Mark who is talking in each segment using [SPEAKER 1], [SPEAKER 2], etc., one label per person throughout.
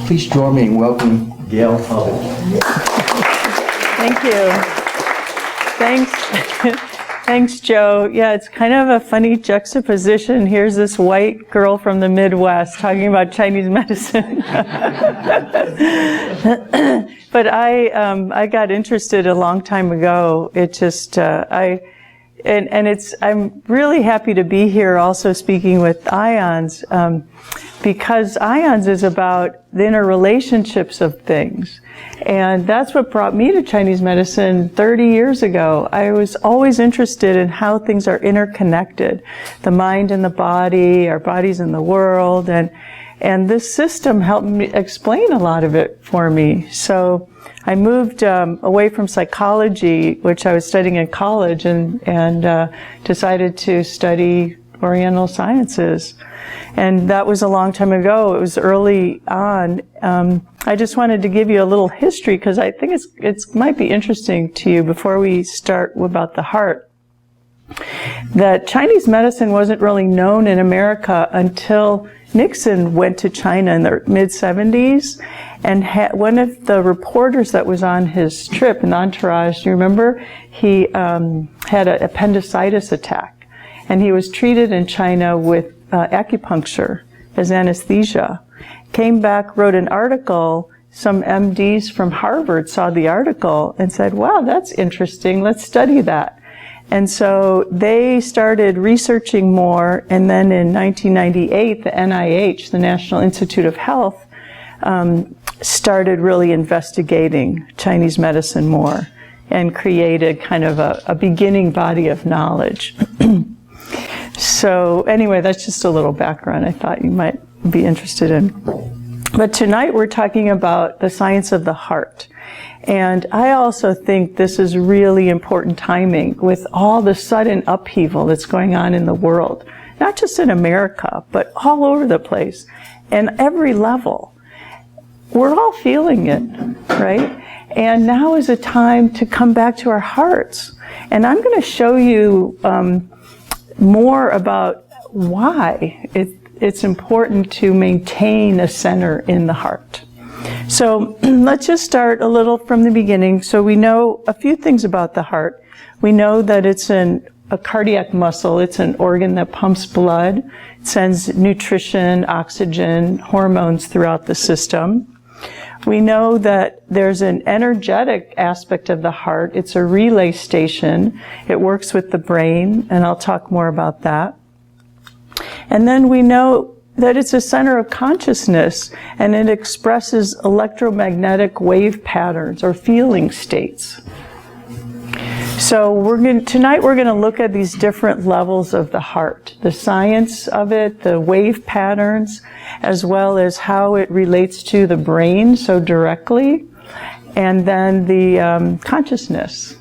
[SPEAKER 1] Please join me in welcoming Gayl Hubatch.
[SPEAKER 2] Thank you. Thanks. Thanks, Joe. Yeah, it's kind of a funny juxtaposition. Here's this white girl from the Midwest talking about Chinese medicine. But I got interested a long time ago. It just, I'm really happy to be here also speaking with IONS, because IONS is about the interrelationships of things. And that's what brought me to Chinese medicine 30 years ago. I was always interested in how things are interconnected. The mind and the body, our bodies and the world, and this system helped me explain a lot of it for me. So I moved away from psychology, which I was studying in college, and decided to study Oriental sciences. And that was a long time ago. It was early on. I just wanted to give you a little history because I think it might be interesting to you before we start about the heart. That Chinese medicine wasn't really known in America until Nixon went to China in the mid-70s, and one of the reporters that was on his trip, an entourage, do you remember? He had an appendicitis attack, and he was treated in China with acupuncture as anesthesia. Came back, wrote an article. Some MDs from Harvard saw the article and said, wow, that's interesting, let's study that. And so they started researching more, and then in 1998, the NIH, the National Institute of Health, started really investigating Chinese medicine more and created kind of a beginning body of knowledge. So anyway, that's just a little background I thought you might be interested in. But tonight we're talking about the science of the heart. And I also think this is really important timing with all the sudden upheaval that's going on in the world. Not just in America, but all over the place and every level. We're all feeling it, right? And now is a time to come back to our hearts. And I'm going to show you more about why it's important to maintain a center in the heart. So let's just start a little from the beginning. So we know a few things about the heart. We know that it's a cardiac muscle. It's an organ that pumps blood. It sends nutrition, oxygen, hormones throughout the system. We know that there's an energetic aspect of the heart. It's a relay station. It works with the brain, and I'll talk more about that. And then we know that it's a center of consciousness, and it expresses electromagnetic wave patterns or feeling states. So tonight we're going to look at these different levels of the heart, the science of it, the wave patterns, as well as how it relates to the brain so directly, and then the consciousness.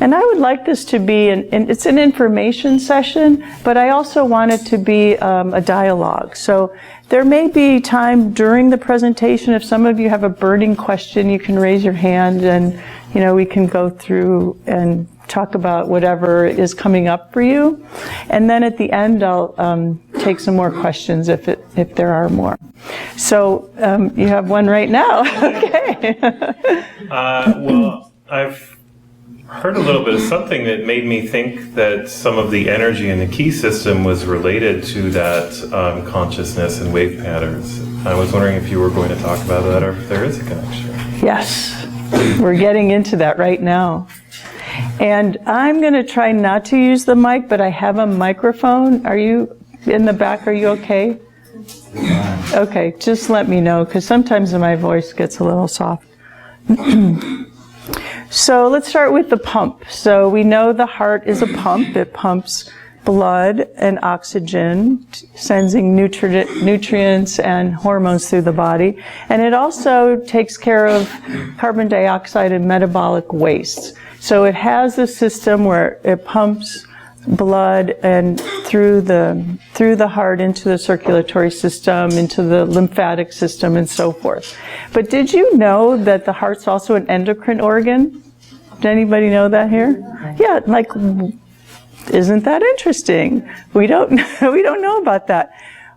[SPEAKER 2] And I would like this to be, it's an information session, but I also want it to be a dialogue. So there may be time during the presentation, if some of you have a burning question, you can raise your hand and we can go through and talk about whatever is coming up for you. And then at the end, I'll take some more questions if there are more. So you have one right now. Okay.
[SPEAKER 3] Well, I've heard a little bit of something that made me think that some of the energy in the key system was related to that consciousness and wave patterns. I was wondering if you were going to talk about that or if there is a connection.
[SPEAKER 2] Yes, we're getting into that right now. And I'm going to try not to use the mic, but I have a microphone. Are you in the back? Are you okay? Okay, just let me know, because sometimes my voice gets a little soft. So let's start with the pump. So we know the heart is a pump. It pumps blood and oxygen, sending nutrients and hormones through the body. And it also takes care of carbon dioxide and metabolic waste. So it has a system where it pumps blood and through the heart into the circulatory system, into the lymphatic system, and so forth. But did you know that the heart's also an endocrine organ? Did anybody know that here? Yeah, isn't that interesting? We don't know about that.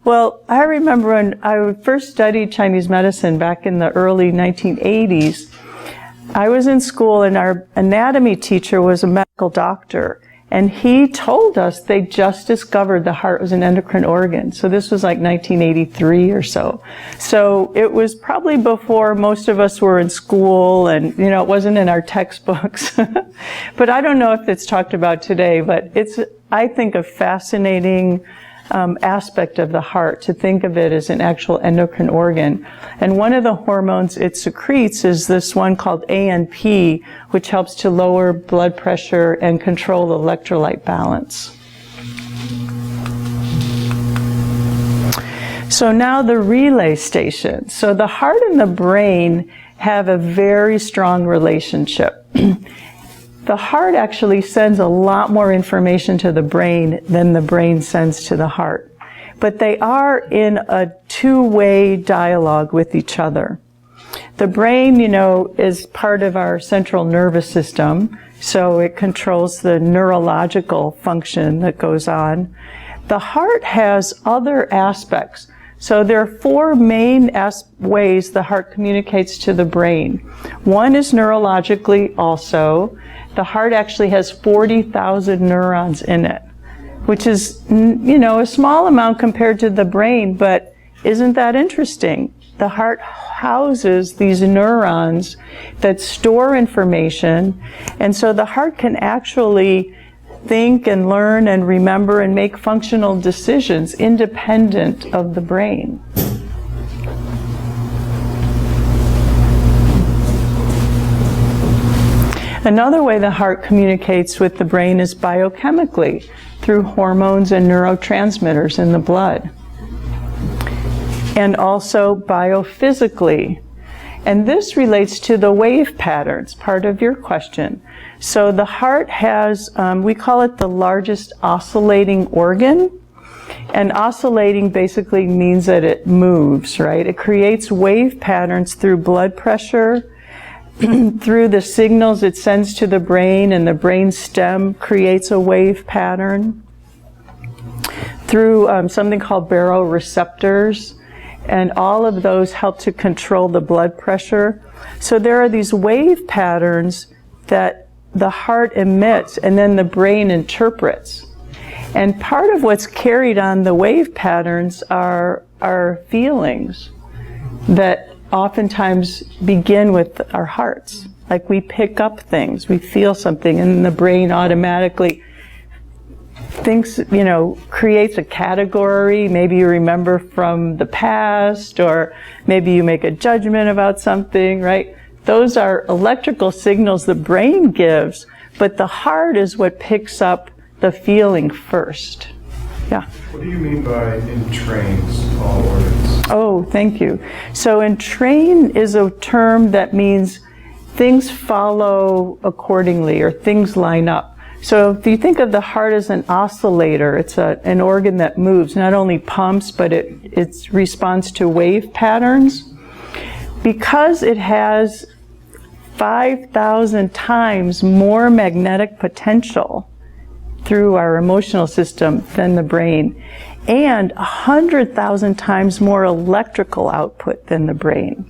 [SPEAKER 2] Well, I remember when I first studied Chinese medicine back in the early 1980s, I was in school and our anatomy teacher was a medical doctor. And he told us they just discovered the heart was an endocrine organ. So this was like 1983 or so. So it was probably before most of us were in school and, you know, it wasn't in our textbooks. But I don't know if it's talked about today, but it's, I think, a fascinating aspect of the heart to think of it as an actual endocrine organ. And one of the hormones it secretes is this one called ANP, which helps to lower blood pressure and control the electrolyte balance. So now the relay station. So the heart and the brain have a very strong relationship. The heart actually sends a lot more information to the brain than the brain sends to the heart. But they are in a two-way dialogue with each other. The brain, you know, is part of our central nervous system, so it controls the neurological function that goes on. The heart has other aspects. So there are four main ways the heart communicates to the brain. One is neurologically also. The heart actually has 40,000 neurons in it, which is, you know, a small amount compared to the brain, but isn't that interesting? The heart houses these neurons that store information, and so the heart can actually think and learn and remember and make functional decisions independent of the brain. Another way the heart communicates with the brain is biochemically, through hormones and neurotransmitters in the blood. And also biophysically. And this relates to the wave patterns, part of your question. So the heart has, we call it the largest oscillating organ. And oscillating basically means that it moves, right? It creates wave patterns through blood pressure, through the signals it sends to the brain, and the brain stem creates a wave pattern, through something called baroreceptors, and all of those help to control the blood pressure. So there are these wave patterns that the heart emits and then the brain interprets. And part of what's carried on the wave patterns are our feelings that oftentimes begin with our hearts. Like we pick up things, we feel something, and the brain automatically thinks, you know, creates a category. Maybe you remember from the past, or maybe you make a judgment about something, right? Those are electrical signals the brain gives, but the heart is what picks up the feeling first. Yeah.
[SPEAKER 4] What do you mean by entrains all organs?
[SPEAKER 2] Oh, thank you. So entrain is a term that means things follow accordingly, or things line up. So if you think of the heart as an oscillator, it's an organ that moves, not only pumps, but it responds to wave patterns. Because it has 5,000 times more magnetic potential through our emotional system than the brain, and 100,000 times more electrical output than the brain.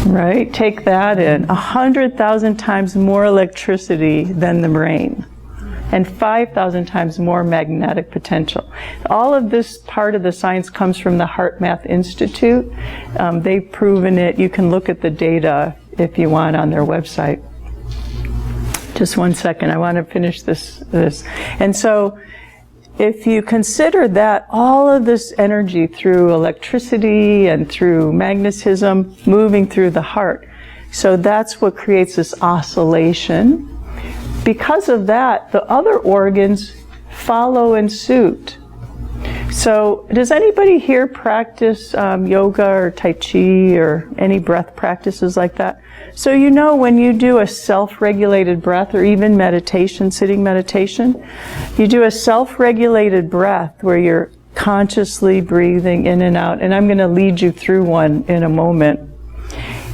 [SPEAKER 2] Right? Take that in. 100,000 times more electricity than the brain, and 5,000 times more magnetic potential. All of this part of the science comes from the HeartMath Institute. They've proven it. You can look at the data if you want on their website. Just one second, I want to finish this. And so, if you consider that all of this energy through electricity and through magnetism moving through the heart, so that's what creates this oscillation. Because of that, the other organs follow in suit. So does anybody here practice yoga or Tai Chi or any breath practices like that? So you know when you do a self-regulated breath, or even meditation, sitting meditation, you do a self-regulated breath where you're consciously breathing in and out, and I'm going to lead you through one in a moment.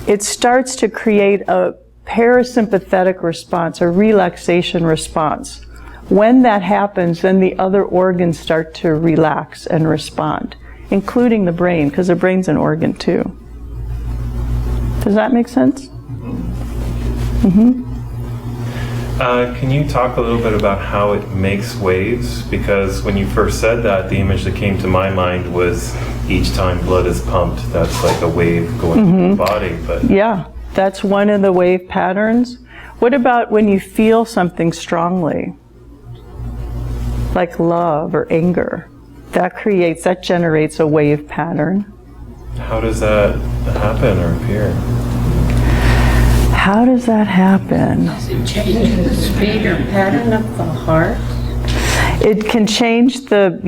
[SPEAKER 2] It starts to create a parasympathetic response, a relaxation response, When that happens, then the other organs start to relax and respond, including the brain, because the brain's an organ too. Does that make sense? Mm-hmm.
[SPEAKER 3] Can you talk a little bit about how it makes waves? Because when you first said that, the image that came to my mind was each time blood is pumped, that's like a wave going through the body. But
[SPEAKER 2] yeah, that's one of the wave patterns. What about when you feel something strongly, like love or anger? That generates a wave pattern.
[SPEAKER 3] how does that happen or appear?
[SPEAKER 2] How does that happen?
[SPEAKER 5] Does it change the speed or pattern of the heart?
[SPEAKER 2] It can change the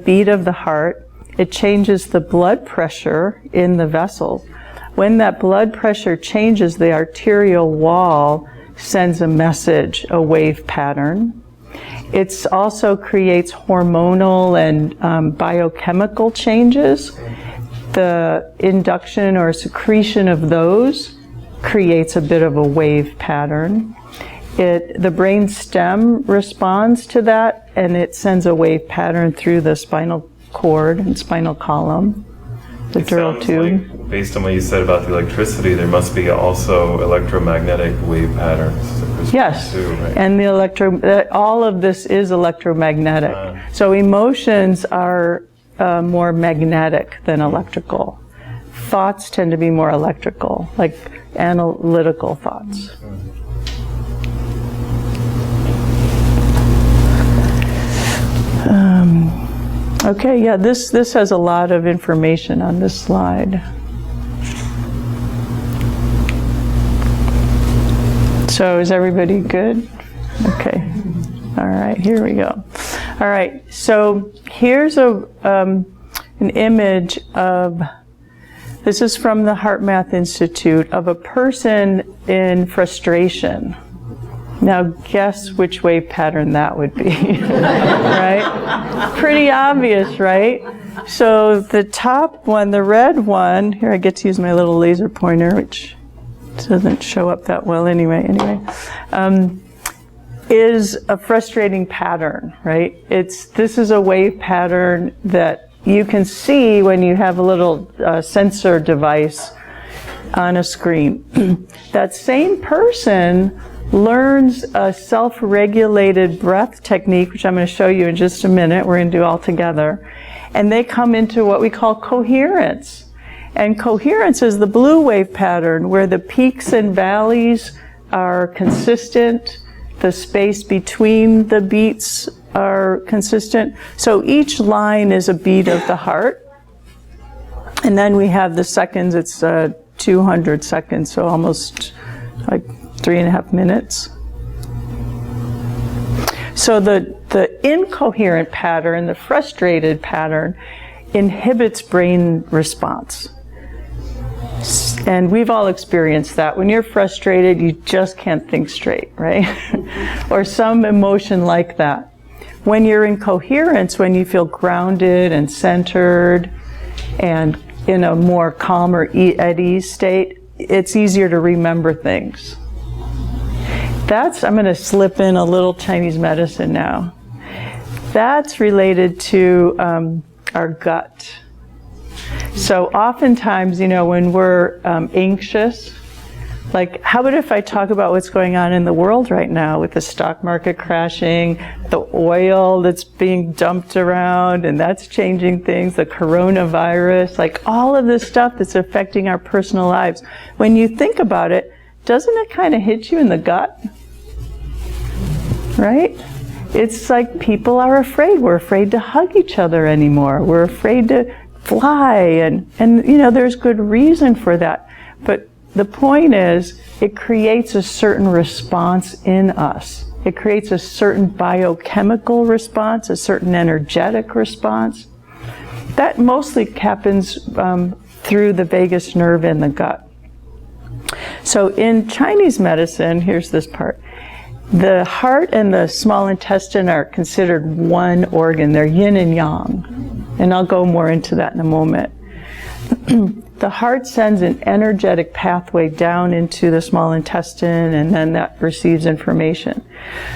[SPEAKER 2] beat of the heart. It changes the blood pressure in the vessels. When that blood pressure changes, the arterial wall sends a message, a wave pattern. It also creates hormonal and biochemical changes. The induction or secretion of those creates a bit of a wave pattern. The brain stem responds to that, and it sends a wave pattern through the spinal cord and spinal column, the dural tube.
[SPEAKER 3] Like, based on what you said about the electricity, there must be also electromagnetic wave patterns.
[SPEAKER 2] Yes,
[SPEAKER 3] too, right?
[SPEAKER 2] and all of this is electromagnetic. So emotions are more magnetic than electrical. Thoughts tend to be more electrical, like analytical thoughts. Okay, yeah, this has a lot of information on this slide. So is everybody good? Okay. All right, here we go. All right, so here's an image of, this is from the HeartMath Institute, of a person in frustration. Now guess which wave pattern that would be, right? Pretty obvious, right? So the top one, the red one, here I get to use my little laser pointer, which doesn't show up that well anyway, is a frustrating pattern, right? This is a wave pattern that you can see when you have a little sensor device on a screen. That same person learns a self-regulated breath technique, which I'm going to show you in just a minute. We're going to do all together. And they come into what we call coherence. And coherence is the blue wave pattern, where the peaks and valleys are consistent, the space between the beats are consistent. So each line is a beat of the heart. And then we have the seconds, it's 200 seconds, so almost like 3.5 minutes. So the incoherent pattern, the frustrated pattern, inhibits brain response. And we've all experienced that. When you're frustrated, you just can't think straight, right? Or some emotion like that. When you're in coherence, when you feel grounded and centered and in a more calm or at ease state, it's easier to remember things. I'm going to slip in a little Chinese medicine now. That's related to our gut. So oftentimes, when we're anxious, like, how about if I talk about what's going on in the world right now with the stock market crashing, the oil that's being dumped around, and that's changing things, the coronavirus, like all of this stuff that's affecting our personal lives. When you think about it, doesn't it kind of hit you in the gut? Right? It's like people are afraid. We're afraid to hug each other anymore. We're afraid to fly, and there's good reason for that. But the point is, it creates a certain response in us. It creates a certain biochemical response, a certain energetic response. That mostly happens through the vagus nerve in the gut. So in Chinese medicine, here's this part. The heart and the small intestine are considered one organ. They're yin and yang. And I'll go more into that in a moment. the heart sends an energetic pathway down into the small intestine, and then that receives information.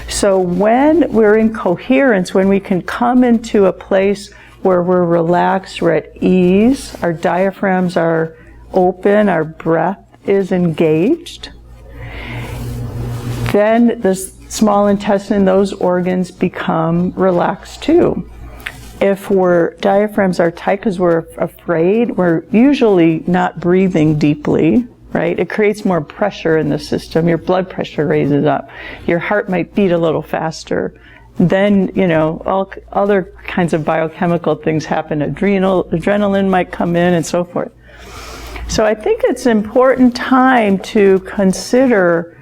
[SPEAKER 2] So when we're in coherence, when we can come into a place where we're relaxed, we're at ease, our diaphragms are open, our breath is engaged, then the small intestine, those organs become relaxed too. If our diaphragms are tight because we're afraid, we're usually not breathing deeply, right? It creates more pressure in the system. Your blood pressure raises up. Your heart might beat a little faster. Then, all other kinds of biochemical things happen. Adrenaline might come in and so forth. So I think it's an important time to consider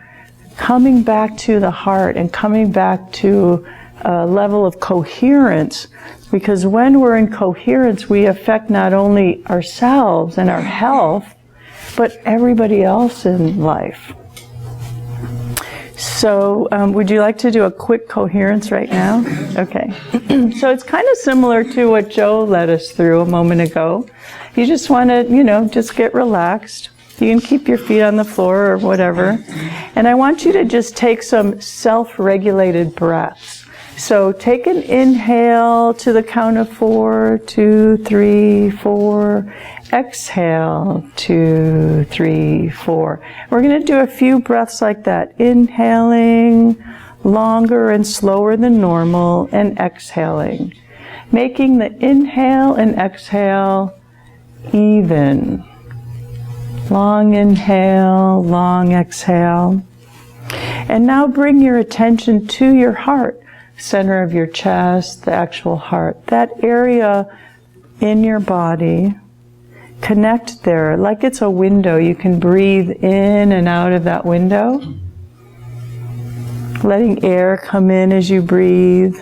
[SPEAKER 2] coming back to the heart and coming back to a level of coherence, because when we're in coherence, we affect not only ourselves and our health, but everybody else in life. So would you like to do a quick coherence right now? Okay. So it's kind of similar to what Joe led us through a moment ago. You just want to, just get relaxed. You can keep your feet on the floor or whatever. And I want you to just take some self-regulated breaths. So take an inhale to the count of 4, 2, 3, 4. Exhale, 2, 3, 4. We're going to do a few breaths like that. Inhaling longer and slower than normal, and exhaling. Making the inhale and exhale even. Long inhale, long exhale. And now bring your attention to your heart. Center of your chest, the actual heart. That area in your body. Connect there, like it's a window. You can breathe in and out of that window. Letting air come in as you breathe,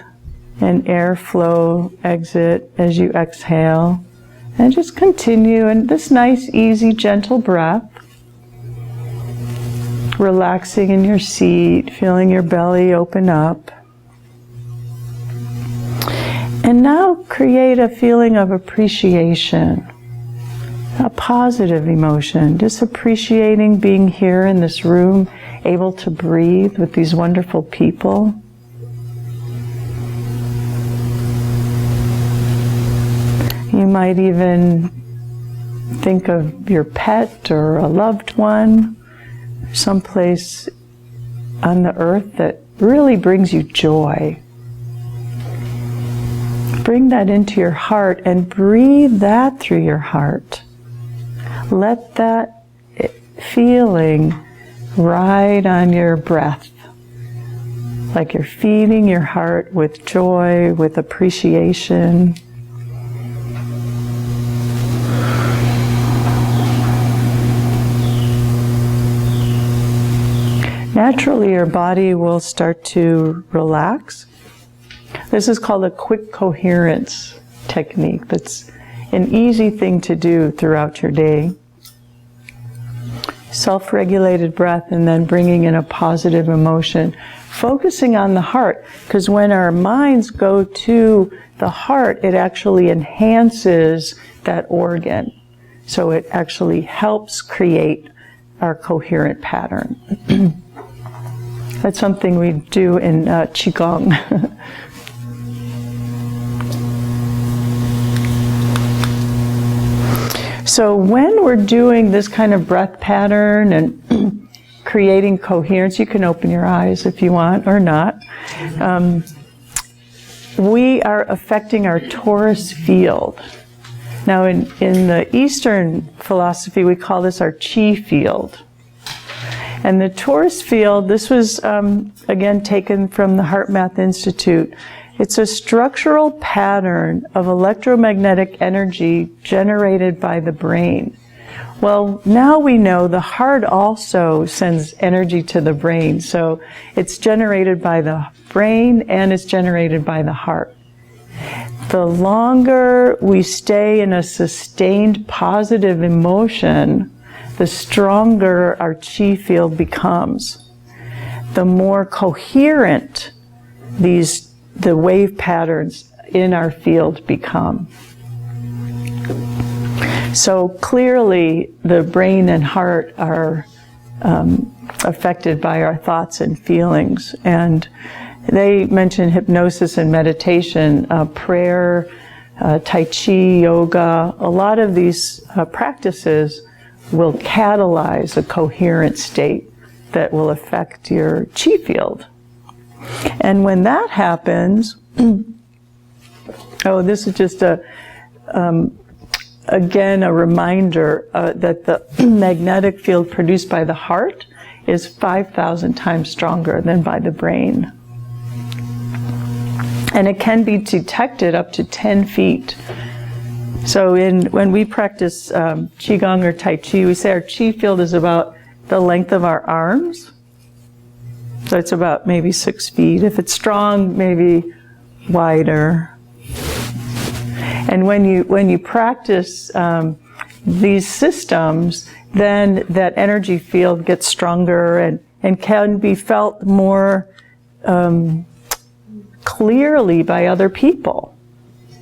[SPEAKER 2] and airflow exit as you exhale. And just continue in this nice, easy, gentle breath. Relaxing in your seat, feeling your belly open up. And now create a feeling of appreciation. A positive emotion, just appreciating being here in this room, able to breathe with these wonderful people. You might even think of your pet or a loved one, someplace on the earth that really brings you joy. Bring that into your heart and breathe that through your heart. Let that feeling ride on your breath, like you're feeding your heart with joy, with appreciation. Naturally, your body will start to relax. This is called a quick coherence technique. That's an easy thing to do throughout your day. Self-regulated breath, and then bringing in a positive emotion. Focusing on the heart, because when our minds go to the heart, it actually enhances that organ. So it actually helps create our coherent pattern. That's something we do in Qigong. So when we're doing this kind of breath pattern and creating coherence, you can open your eyes if you want or not. We are affecting our torus field. Now in the Eastern philosophy, we call this our chi field. And the torus field, this was again taken from the HeartMath Institute. It's a structural pattern of electromagnetic energy generated by the brain. Well, now we know the heart also sends energy to the brain, so it's generated by the brain and it's generated by the heart. The longer we stay in a sustained positive emotion, the stronger our chi field becomes. The more coherent the wave patterns in our field become. So clearly the brain and heart are affected by our thoughts and feelings. And they mention hypnosis and meditation, prayer, Tai Chi, yoga. A lot of these practices will catalyze a coherent state that will affect your chi field. And when that happens, this is just again a reminder that the magnetic field produced by the heart is 5,000 times stronger than by the brain. And it can be detected up to 10 feet. So when we practice Qigong or Tai Chi, we say our chi field is about the length of our arms. So it's about maybe 6 feet. If it's strong, maybe wider. And when you practice these systems, then that energy field gets stronger and can be felt more clearly by other people,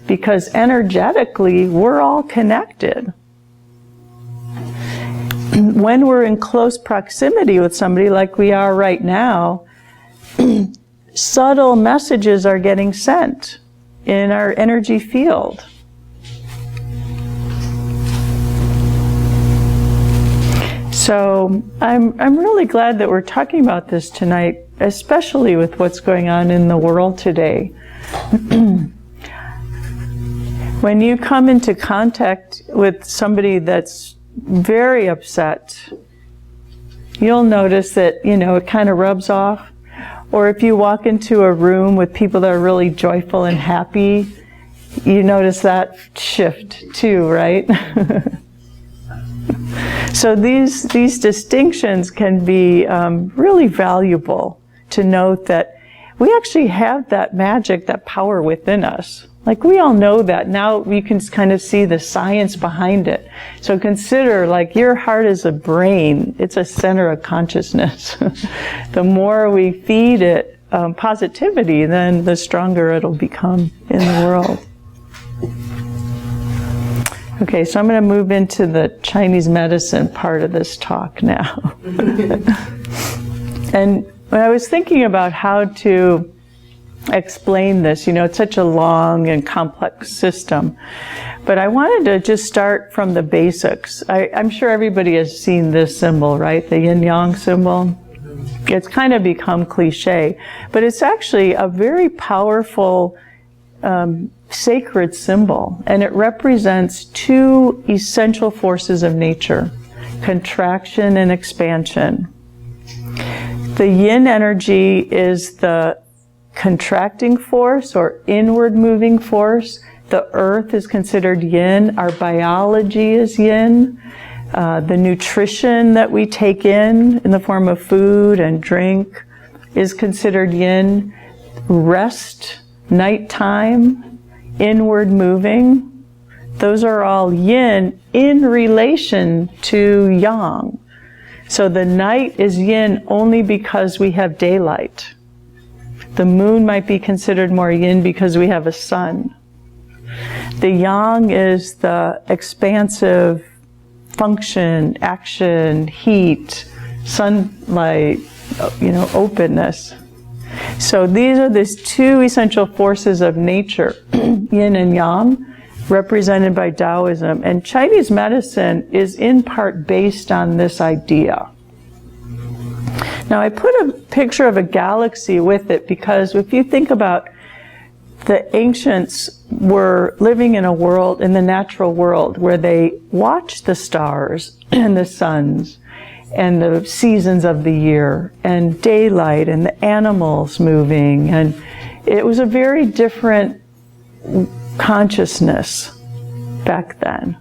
[SPEAKER 2] because energetically we're all connected. When we're in close proximity with somebody like we are right now, subtle messages are getting sent in our energy field. So I'm really glad that we're talking about this tonight, especially with what's going on in the world today. When you come into contact with somebody that's very upset, you'll notice that, it kind of rubs off. Or if you walk into a room with people that are really joyful and happy, you notice that shift too, right? So these distinctions can be really valuable to note that we actually have that magic, that power within us. Like, we all know that. Now we can kind of see the science behind it. So consider, like, your heart is a brain. It's a center of consciousness. The more we feed it positivity, then the stronger it'll become in the world. Okay, so I'm going to move into the Chinese medicine part of this talk now. And when I was thinking about how to explain this, it's such a long and complex system, but I wanted to just start from the basics. I'm sure everybody has seen this symbol, right? The yin-yang symbol. It's kind of become cliche, but it's actually a very powerful sacred symbol, and it represents two essential forces of nature, contraction and expansion. The yin energy is the contracting force or inward moving force. The earth is considered yin. Our biology is yin. The nutrition that we take in the form of food and drink is considered yin. Rest, nighttime, inward moving, those are all yin in relation to yang. So the night is yin only because we have daylight. The moon might be considered more yin because we have a sun. The yang is the expansive function, action, heat, sunlight, openness. So these are these two essential forces of nature, yin and yang, represented by Taoism. And Chinese medicine is in part based on this idea. Now I put a picture of a galaxy with it because if you think about the ancients were living in a world, in the natural world, where they watched the stars and the suns and the seasons of the year and daylight and the animals moving, and it was a very different consciousness back then.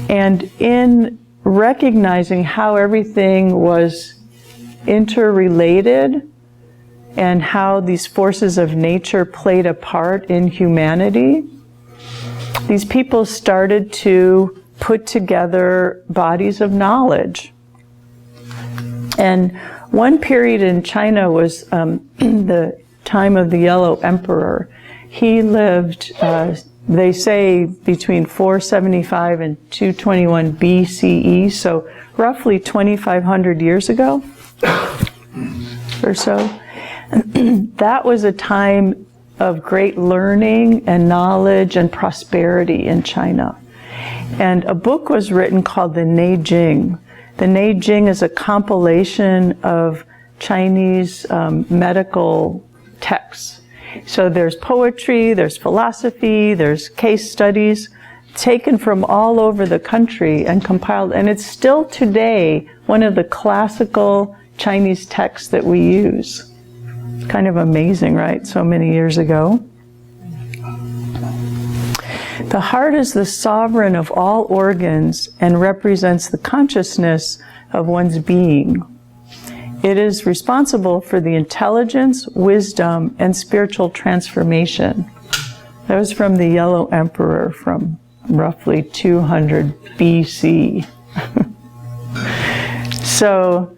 [SPEAKER 2] And in recognizing how everything was interrelated and how these forces of nature played a part in humanity, these people started to put together bodies of knowledge. And one period in China was the time of the Yellow Emperor. He lived they say between 475 and 221 BCE, so roughly 2,500 years ago or so. That was a time of great learning and knowledge and prosperity in China. And a book was written called the Neijing. The Neijing is a compilation of Chinese medical texts. So there's poetry, there's philosophy, there's case studies taken from all over the country and compiled. And it's still today one of the classical Chinese texts that we use. Kind of amazing, right? So many years ago. The heart is the sovereign of all organs and represents the consciousness of one's being. It is responsible for the intelligence, wisdom, and spiritual transformation. That was from the Yellow Emperor from roughly 200 BC. So,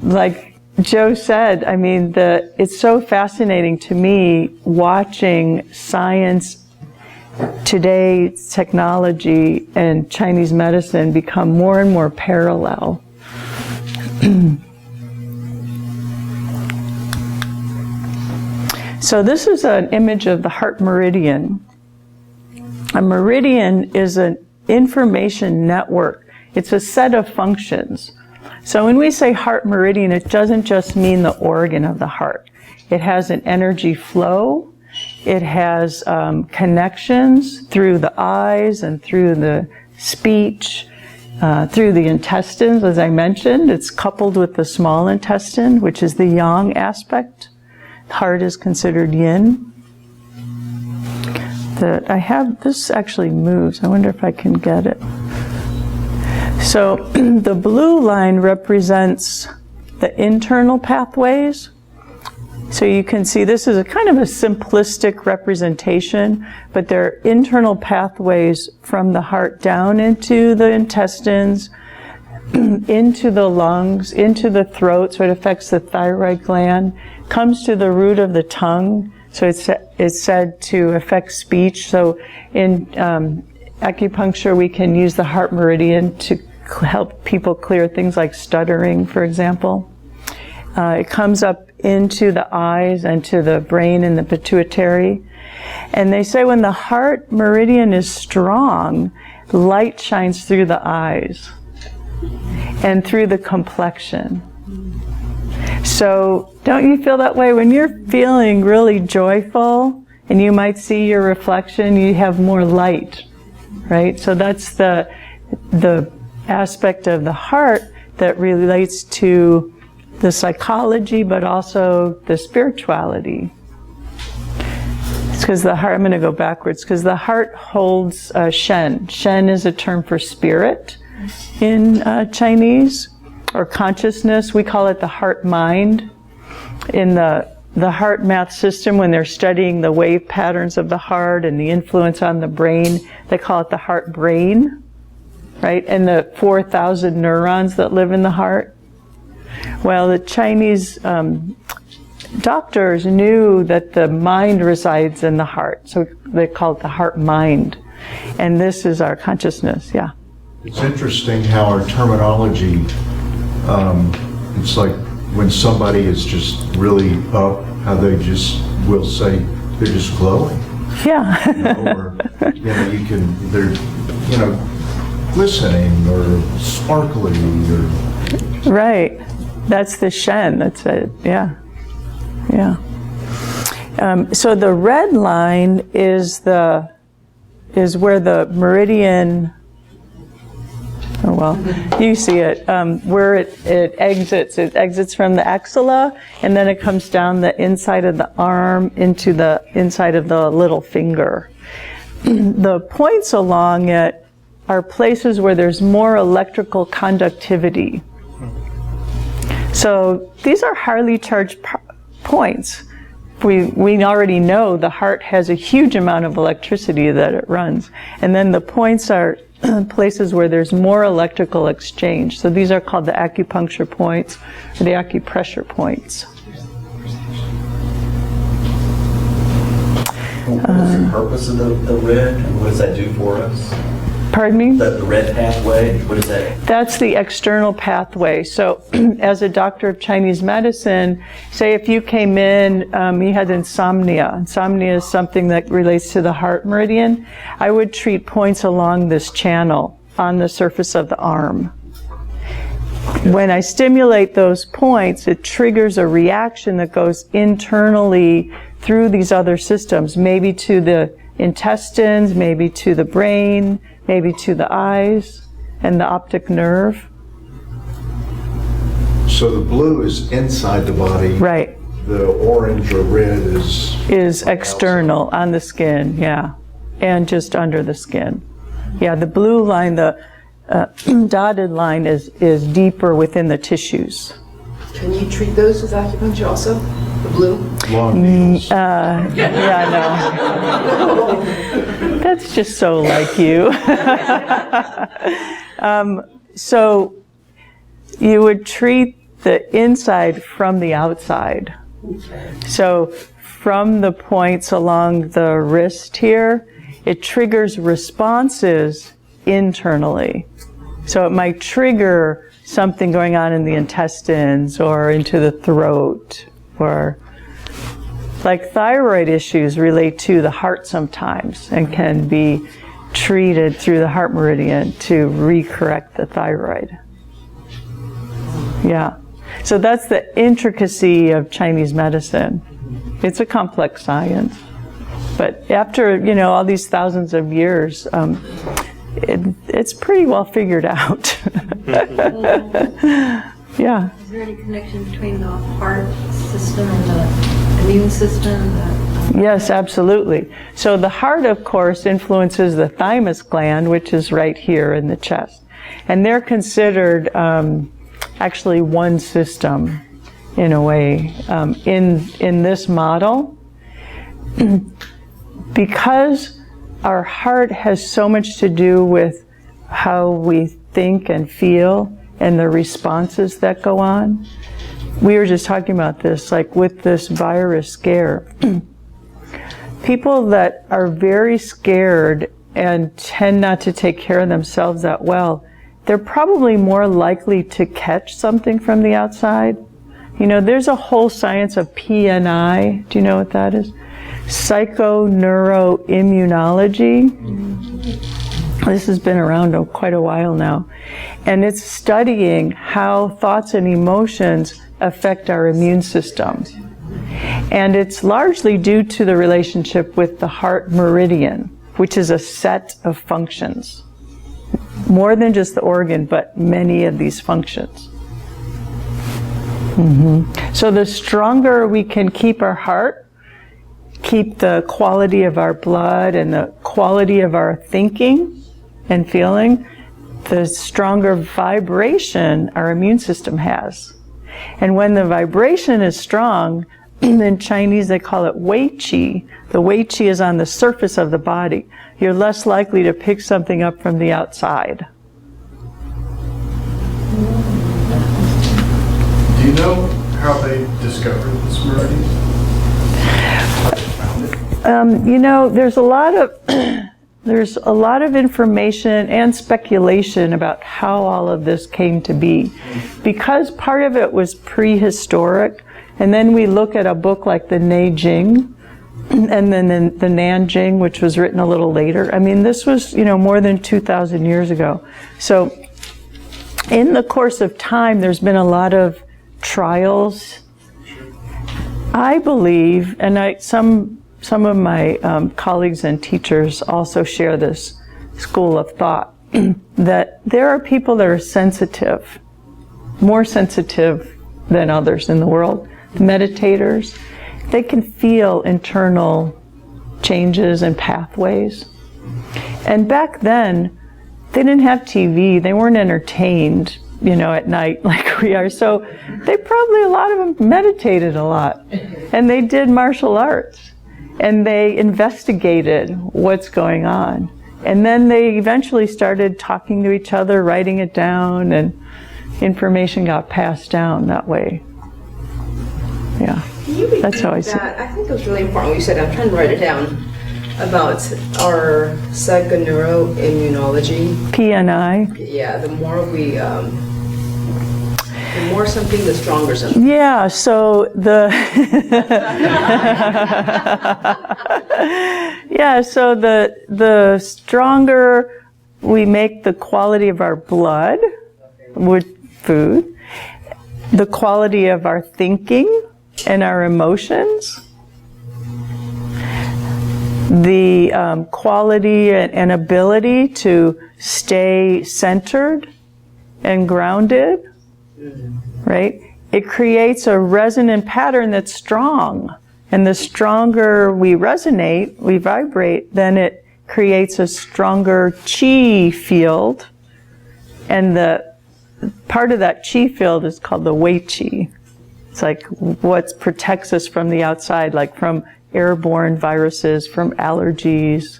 [SPEAKER 2] like Joe said, I mean, it's so fascinating to me watching science today, technology, and Chinese medicine become more and more parallel. So this is an image of the heart meridian. A meridian is an information network. It's a set of functions. So when we say heart meridian, it doesn't just mean the organ of the heart. It has an energy flow. It has connections through the eyes and through the speech, through the intestines, as I mentioned. It's coupled with the small intestine, which is the yang aspect. The heart is considered yin. This actually moves. I wonder if I can get it. So the blue line represents the internal pathways. So you can see this is a kind of a simplistic representation, but there are internal pathways from the heart down into the intestines, into the lungs, into the throat, so it affects the thyroid gland, comes to the root of the tongue, so it's said to affect speech. So in acupuncture, we can use the heart meridian to help people clear things like stuttering, for example. It comes up into the eyes and to the brain and the pituitary. And they say when the heart meridian is strong, light shines through the eyes and through the complexion. So don't you feel that way? When you're feeling really joyful and you might see your reflection, you have more light, right? So that's the aspect of the heart that relates to the psychology, but also the spirituality. It's because the heart, I'm going to go backwards, because the heart holds Shen. Shen is a term for spirit in Chinese, or consciousness. We call it the heart mind. In the HeartMath system, when they're studying the wave patterns of the heart and the influence on the brain, they call it the heart brain, right? And the 4,000 neurons that live in the heart. Well, the Chinese doctors knew that the mind resides in the heart, so they call it the heart mind. And this is our consciousness, yeah.
[SPEAKER 6] It's interesting how our terminology, it's like when somebody is just really up, how they just will say they're just glowing.
[SPEAKER 2] Yeah.
[SPEAKER 6] Or, they're, glistening or sparkly or...
[SPEAKER 2] Right. That's the Shen. That's it. Yeah. Yeah. So the red line is where the meridian. Oh well, you see it. Where it exits. It exits from the axilla, and then it comes down the inside of the arm into the inside of the little finger. The points along it are places where there's more electrical conductivity. So these are highly charged points. We already know the heart has a huge amount of electricity that it runs. And then the points are places where there's more electrical exchange. So these are called the acupuncture points or the acupressure points.
[SPEAKER 7] What is the purpose of the red, and what does that do for us?
[SPEAKER 2] Pardon me?
[SPEAKER 7] The red pathway, what is that?
[SPEAKER 2] That's the external pathway. So as a doctor of Chinese medicine, say if you came in, you had insomnia. Insomnia is something that relates to the heart meridian. I would treat points along this channel on the surface of the arm. When I stimulate those points, it triggers a reaction that goes internally through these other systems, maybe to the intestines, maybe to the brain, maybe to the eyes and the optic nerve.
[SPEAKER 6] So the blue is inside the body.
[SPEAKER 2] Right.
[SPEAKER 6] The orange or red is
[SPEAKER 2] external on the skin, yeah, and just under the skin. Yeah, the blue line, the dotted line is deeper within the tissues.
[SPEAKER 8] Can you treat those with acupuncture also? The blue?
[SPEAKER 6] long needles.
[SPEAKER 2] Yeah, no. That's just so like you. So you would treat the inside from the outside. So from the points along the wrist here, it triggers responses internally. So it might trigger something going on in the intestines or into the throat, or like thyroid issues relate to the heart sometimes and can be treated through the heart meridian to recorrect the thyroid. Yeah. So that's the intricacy of Chinese medicine. It's a complex science. But after, all these thousands of years, it's pretty well figured out. Yeah.
[SPEAKER 5] Is there any connection between the heart system and the immune system?
[SPEAKER 2] Yes, absolutely. So the heart, of course, influences the thymus gland, which is right here in the chest. And they're considered actually one system in a way in this model. Because our heart has so much to do with how we think and feel and the responses that go on. We were just talking about this, like with this virus scare. People that are very scared and tend not to take care of themselves that well, they're probably more likely to catch something from the outside. There's a whole science of PNI. Do you know what that is? Psychoneuroimmunology. This has been around quite a while now. And it's studying how thoughts and emotions affect our immune system. And it's largely due to the relationship with the heart meridian, which is a set of functions. More than just the organ, but many of these functions. So the stronger we can keep our heart, keep the quality of our blood and the quality of our thinking and feeling, the stronger vibration our immune system has. And when the vibration is strong, in Chinese they call it wei qi. The wei qi is on the surface of the body. You're less likely to pick something up from the outside.
[SPEAKER 4] Do you know how they discovered this meridian? How they found it?
[SPEAKER 2] There's a lot of information and speculation about how all of this came to be. Because part of it was prehistoric, and then we look at a book like the Neijing, and then the Nanjing, which was written a little later. I mean, this was, more than 2,000 years ago. So in the course of time, there's been a lot of trials. I believe, and some of my colleagues and teachers also share this school of thought, that there are people that are sensitive, more sensitive than others in the world. Meditators, they can feel internal changes and pathways. And back then, they didn't have TV, they weren't entertained, at night like we are. So a lot of them meditated a lot. And they did martial arts. And they investigated what's going on. And then they eventually started talking to each other, writing it down, and information got passed down that way. Yeah.
[SPEAKER 8] Can you repeat
[SPEAKER 2] That's how I see it.
[SPEAKER 8] that? I think it was really important what you said. I'm trying to write it down. about our psychoneuroimmunology.
[SPEAKER 2] PNI.
[SPEAKER 8] Yeah, the more something, the stronger something.
[SPEAKER 2] Yeah, so the the stronger we make the quality of our blood with food, the quality of our thinking and our emotions, the quality and ability to stay centered and grounded, right? It creates a resonant pattern that's strong. And the stronger we resonate, we vibrate, then it creates a stronger chi field. And the part of that chi field is called the wei chi. It's like what protects us from the outside, like from airborne viruses, from allergies.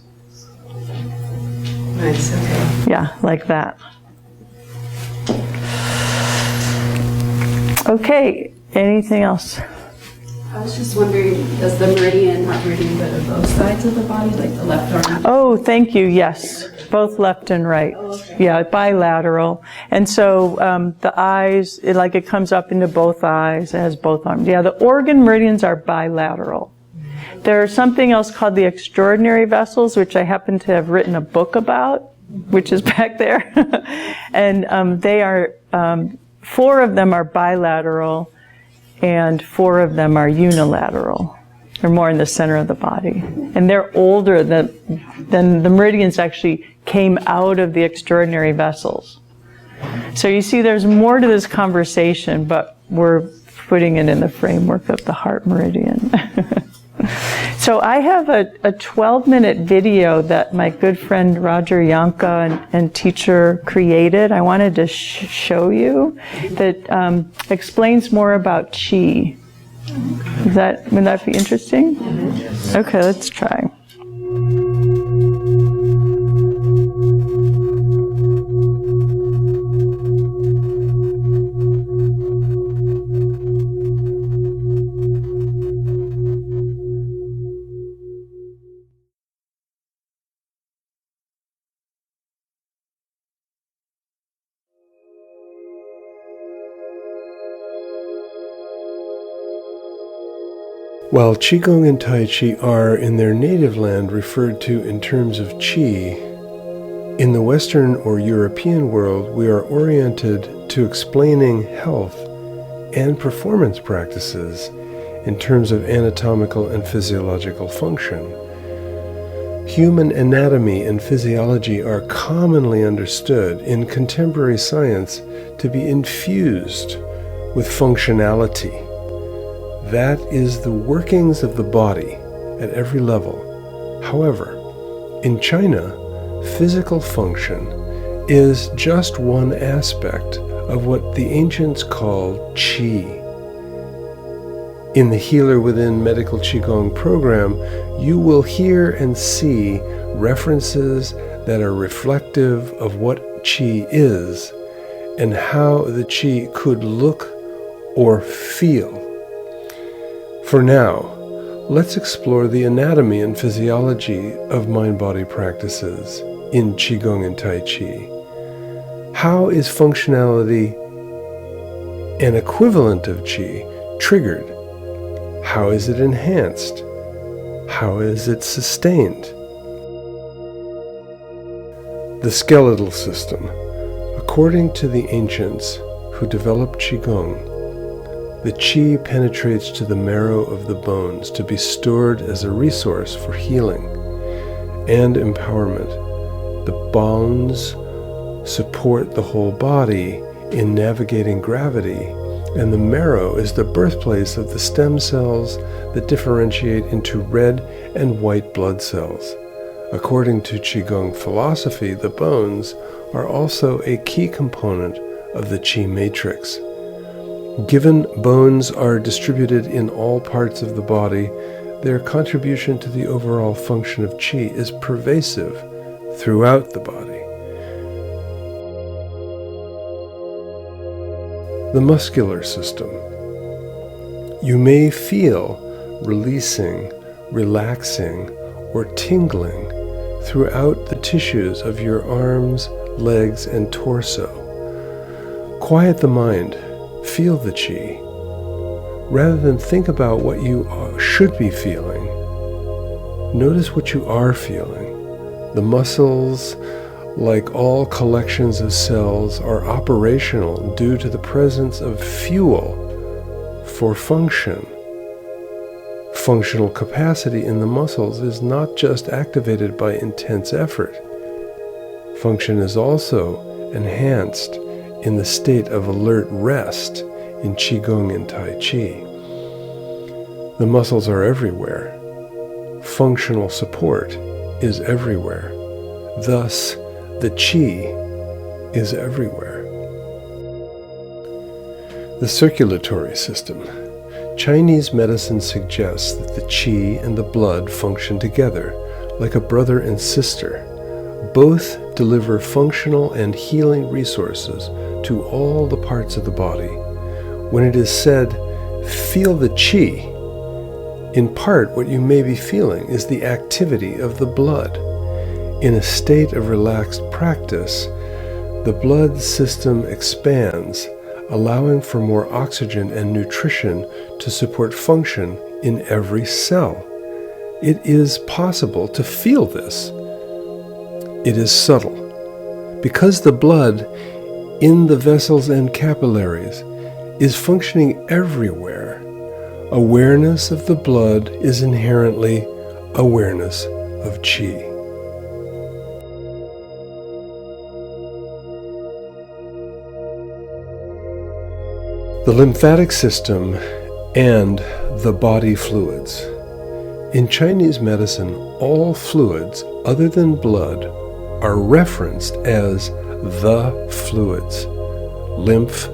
[SPEAKER 8] Nice, okay.
[SPEAKER 2] Yeah, like that. Okay, anything else?
[SPEAKER 9] I was just wondering, does the meridian, not meridian, but on both sides of the body, like the left arm?
[SPEAKER 2] Oh, thank you, yes. Both left and right.
[SPEAKER 9] Oh, okay.
[SPEAKER 2] Yeah, bilateral. And so the eyes, it comes up into both eyes, it has both arms. Yeah, the organ meridians are bilateral. There's something else called the extraordinary vessels, which I happen to have written a book about, which is back there. And they are, 4 of them are bilateral, and 4 of them are unilateral. They're more in the center of the body. And they're older than the meridians actually came out of the extraordinary vessels. So you see there's more to this conversation, but we're putting it in the framework of the heart meridian. So I have a 12-minute video that my good friend Roger Jahnke and teacher created. I wanted to show you that explains more about chi. Would that be interesting? Okay, let's try.
[SPEAKER 10] While Qigong and Tai Chi are, in their native land, referred to in terms of Qi, in the Western or European world, we are oriented to explaining health and performance practices in terms of anatomical and physiological function. Human anatomy and physiology are commonly understood in contemporary science to be infused with functionality. That is the workings of the body at every level. However, in China, physical function is just one aspect of what the ancients called qi. In the Healer Within Medical Qigong program, you will hear and see references that are reflective of what qi is and how the qi could look or feel. For now, let's explore the anatomy and physiology of mind-body practices in Qigong and Tai Chi. How is functionality, an equivalent of Qi, triggered? How is it enhanced? How is it sustained? The skeletal system. According to the ancients who developed Qigong, the qi penetrates to the marrow of the bones to be stored as a resource for healing and empowerment. The bones support the whole body in navigating gravity, and the marrow is the birthplace of the stem cells that differentiate into red and white blood cells. According to Qigong philosophy, the bones are also a key component of the qi matrix. Given bones are distributed in all parts of the body, their contribution to the overall function of qi is pervasive throughout the body. The muscular system. You may feel releasing, relaxing, or tingling throughout the tissues of your arms, legs, and torso. Quiet the mind. Feel the qi. Rather than think about what you should be feeling, notice what you are feeling. The muscles, like all collections of cells, are operational due to the presence of fuel for function. Functional capacity in the muscles is not just activated by intense effort. Function is also enhanced in the state of alert rest in Qigong and Tai Chi. The muscles are everywhere. Functional support is everywhere. Thus, the Qi is everywhere. The circulatory system. Chinese medicine suggests that the Qi and the blood function together, like a brother and sister. Both deliver functional and healing resources to all the parts of the body. When it is said, feel the Qi, in part what you may be feeling is the activity of the blood. In a state of relaxed practice, the blood system expands, allowing for more oxygen and nutrition to support function in every cell. It is possible to feel this. It is subtle. Because the blood in the vessels and capillaries is functioning everywhere, awareness of the blood is inherently awareness of qi. The lymphatic system and the body fluids. In Chinese medicine, all fluids other than blood are referenced as the fluids. Lymph,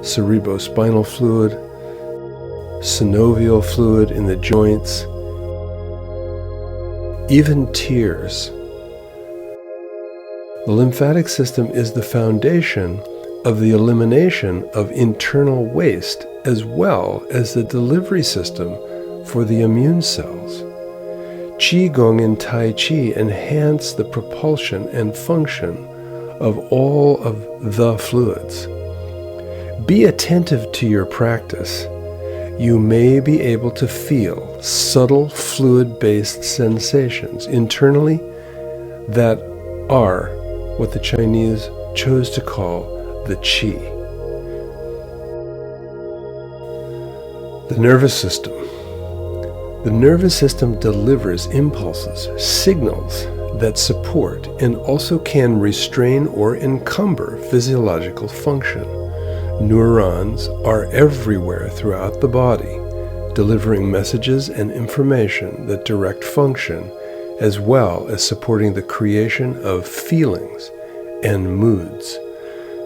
[SPEAKER 10] cerebrospinal fluid, synovial fluid in the joints, even tears. The lymphatic system is the foundation of the elimination of internal waste as well as the delivery system for the immune cells. Qigong and Tai Chi enhance the propulsion and function of all of the fluids. Be attentive to your practice. You may be able to feel subtle fluid-based sensations internally that are what the Chinese chose to call the qi. The nervous system. The nervous system delivers impulses, signals that support and also can restrain or encumber physiological function. Neurons are everywhere throughout the body, delivering messages and information that direct function, as well as supporting the creation of feelings and moods.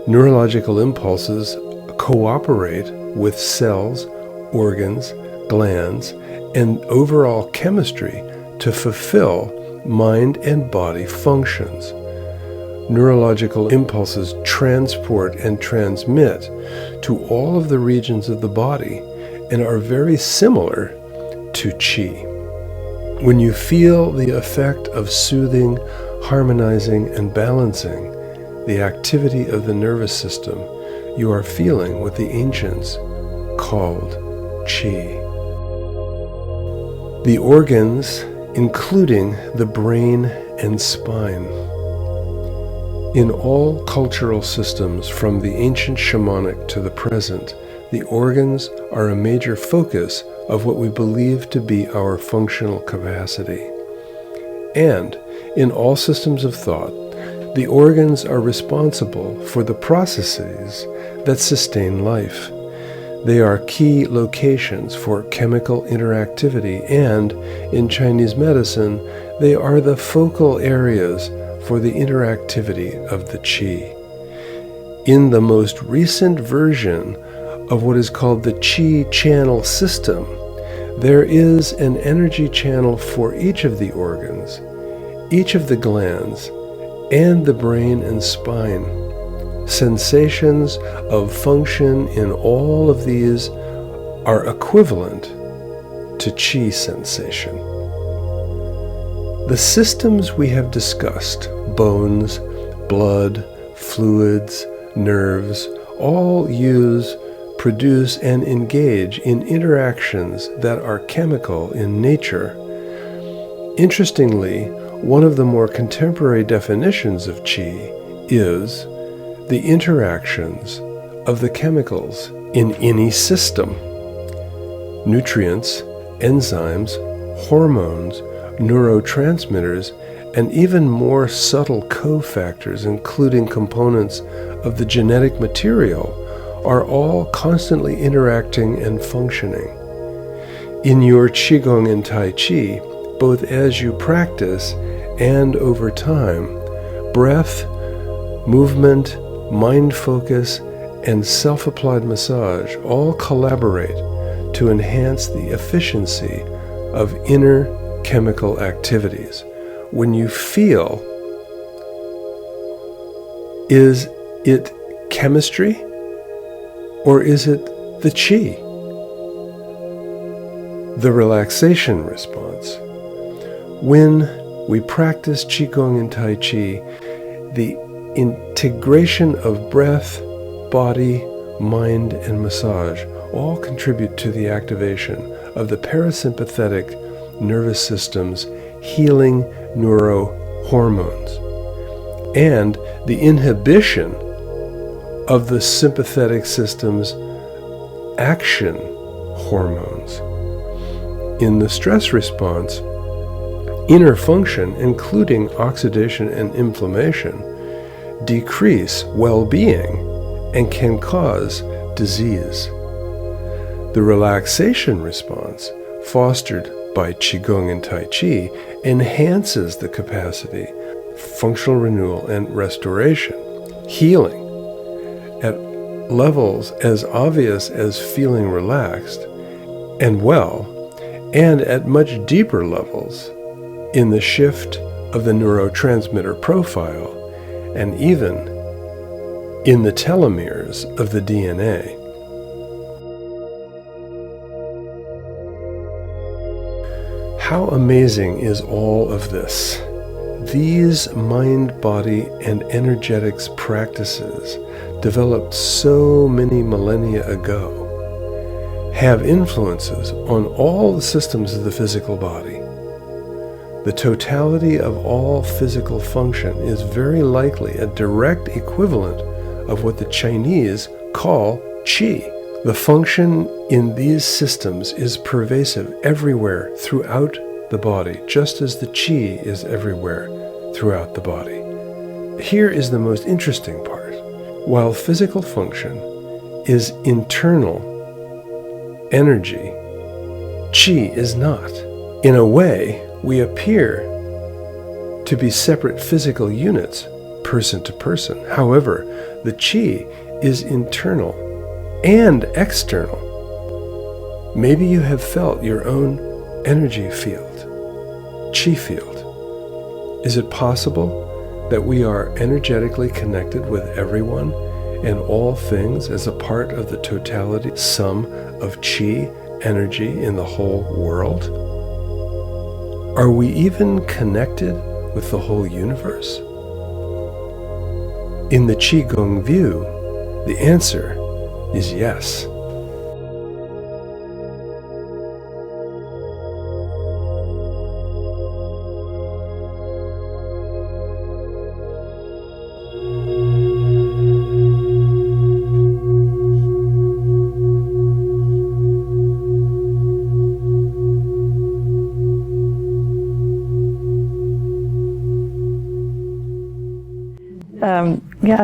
[SPEAKER 10] Neurological impulses cooperate with cells, organs, glands, and overall chemistry to fulfill mind and body functions. Neurological impulses transport and transmit to all of the regions of the body and are very similar to qi. When you feel the effect of soothing, harmonizing, and balancing the activity of the nervous system, you are feeling what the ancients called qi. The organs, including the brain and spine. In all cultural systems, from the ancient shamanic to the present, the organs are a major focus of what we believe to be our functional capacity. And in all systems of thought, the organs are responsible for the processes that sustain life. They are key locations for chemical interactivity, and in Chinese medicine, they are the focal areas for the interactivity of the qi. In the most recent version of what is called the qi channel system, there is an energy channel for each of the organs, each of the glands, and the brain and spine. Sensations of function in all of these are equivalent to qi sensation. The systems we have discussed, bones, blood, fluids, nerves, all use, produce, and engage in interactions that are chemical in nature. Interestingly, one of the more contemporary definitions of qi is the interactions of the chemicals in any system. Nutrients, enzymes, hormones, neurotransmitters, and even more subtle cofactors, including components of the genetic material, are all constantly interacting and functioning. In your Qigong and Tai Chi, both as you practice and over time, breath, movement, mind focus, and self-applied massage all collaborate to enhance the efficiency of inner chemical activities. When you feel, is it chemistry or is it the qi? The relaxation response. When we practice Qigong and Tai Chi, the integration of breath, body, mind, and massage all contribute to the activation of the parasympathetic nervous system's healing neurohormones and the inhibition of the sympathetic system's action hormones. In the stress response, inner function, including oxidation and inflammation, decrease well-being and can cause disease. The relaxation response, fostered by Qigong and Tai Chi, enhances the capacity, functional renewal and restoration, healing at levels as obvious as feeling relaxed and well, and at much deeper levels in the shift of the neurotransmitter profile, and even in the telomeres of the DNA. How amazing is all of this? These mind, body, and energetics practices, developed so many millennia ago, have influences on all the systems of the physical body. The totality of all physical function is very likely a direct equivalent of what the Chinese call qi. The function in these systems is pervasive everywhere throughout the body, just as the qi is everywhere throughout the body. Here is the most interesting part. While physical function is internal energy, qi is not. In a way, we appear to be separate physical units, person to person. However, the qi is internal and external. Maybe you have felt your own energy field, qi field. Is it possible that we are energetically connected with everyone and all things as a part of the totality, sum of qi energy in the whole world? Are we even connected with the whole universe? In the Qigong view, the answer is yes.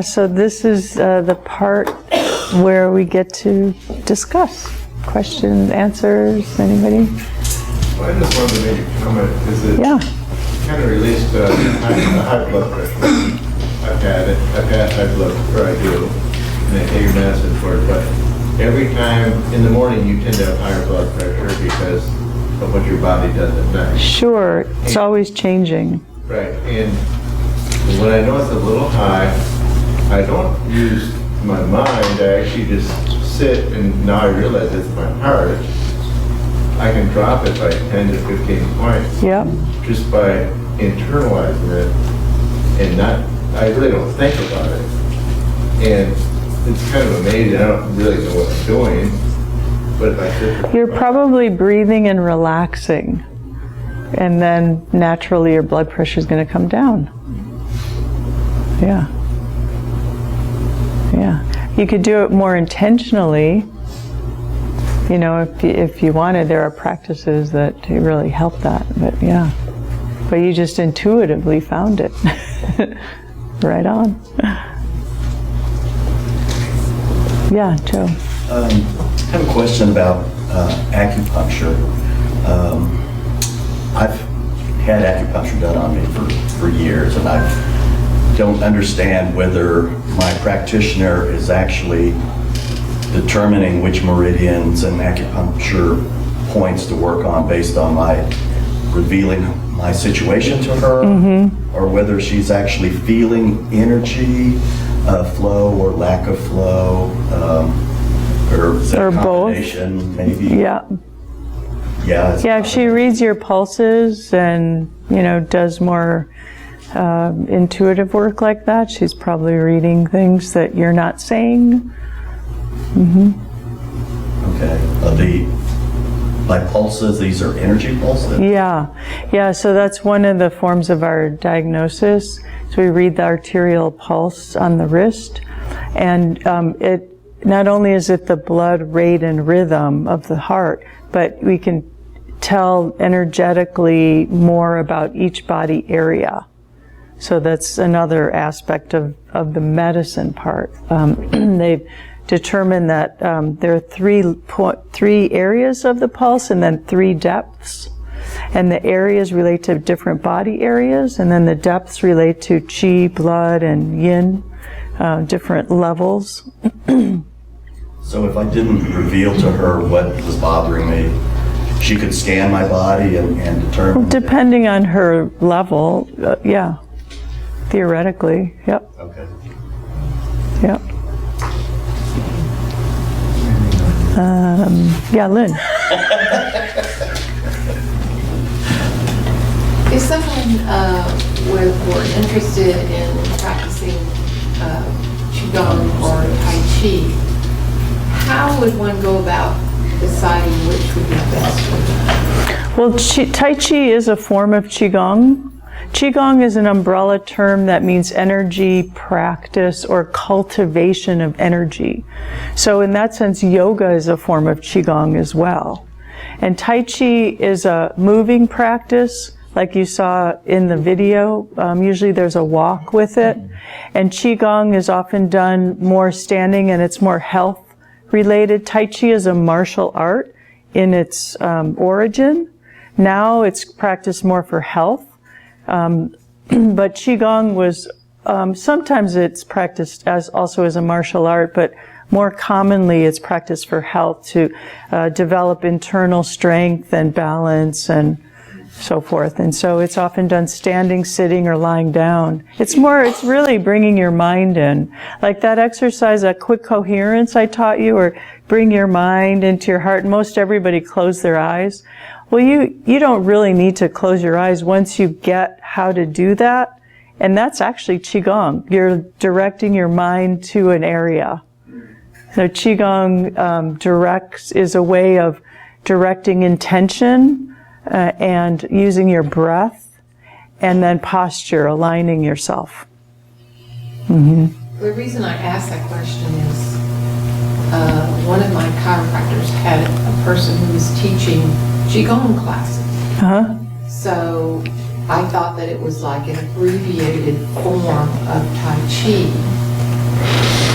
[SPEAKER 2] So this is the part where we get to discuss questions, answers. Anybody?
[SPEAKER 6] Well, I just wanted to make a comment because it kind of relates to high blood pressure. I've had high blood pressure, I do, and I take medicine for it, but every time in the morning you tend to have higher blood pressure because of what your body does at night.
[SPEAKER 2] Sure, it's always changing.
[SPEAKER 6] Right, and when I know it's a little high, I don't use my mind, I actually just sit, and now I realize it's my heart. I can drop it by 10 to 15 points.
[SPEAKER 2] Yep.
[SPEAKER 6] Just by internalizing it and not, I really don't think about it. And it's kind of amazing. I don't really know what I'm doing, but if I sit,
[SPEAKER 2] You're probably breathing and relaxing, and then naturally your blood pressure is going to come down. Yeah. Yeah. You could do it more intentionally. You know, if you wanted, there are practices that really help that. But yeah. But you just intuitively found it. Right on. Yeah, Joe.
[SPEAKER 7] I have a question about acupuncture. I've had acupuncture done on me for years, and I don't understand whether my practitioner is actually determining which meridians and acupuncture points to work on based on my revealing my situation to her, or whether she's actually feeling energy flow or lack of flow, or is that
[SPEAKER 2] Or
[SPEAKER 7] a
[SPEAKER 2] both.
[SPEAKER 7] combination, maybe?
[SPEAKER 2] Yeah.
[SPEAKER 7] Yeah.
[SPEAKER 2] Yeah, if she reads your pulses and, you know, does more intuitive work like that, she's probably reading things that you're not saying.
[SPEAKER 7] Okay. By pulses, these are energy pulses?
[SPEAKER 2] Yeah, so that's one of the forms of our diagnosis. So we read the arterial pulse on the wrist, and it not only is it the blood rate and rhythm of the heart, but we can tell energetically more about each body area. So that's another aspect of the medicine part. They've determined that there are three areas of the pulse and then 3 depths. And the areas relate to different body areas, and then the depths relate to qi, blood, and yin, different levels.
[SPEAKER 7] So if I didn't reveal to her what was bothering me, she could scan my body and determine?
[SPEAKER 2] Depending on her level, yeah, theoretically, yep.
[SPEAKER 7] Okay.
[SPEAKER 2] Yep. Yeah, Lynn.
[SPEAKER 8] If someone were interested in practicing Qigong or Tai Chi, how would one go about deciding which would be best for them?
[SPEAKER 2] Well, Tai Chi is a form of Qigong. Qigong is an umbrella term that means energy practice or cultivation of energy. So in that sense, yoga is a form of Qigong as well. And Tai Chi is a moving practice, like you saw in the video. Usually there's a walk with it. And Qigong is often done more standing, and it's more health related. Tai Chi is a martial art in its origin. Now it's practiced more for health. But Qigong was, sometimes it's practiced also as a martial art, but more commonly it's practiced for health, to develop internal strength and balance and so forth. And so it's often done standing, sitting, or lying down. It's really bringing your mind in. Like that exercise, that quick coherence I taught you, or bring your mind into your heart. Most everybody close their eyes. Well, you don't really need to close your eyes once you get how to do that. And that's actually Qigong. You're directing your mind to an area. So Qigong is a way of directing intention and using your breath, and then posture, aligning yourself.
[SPEAKER 8] The reason I asked that question is one of my chiropractors had a person who was teaching Qigong classes. So I thought that it was like an abbreviated form of Tai Chi,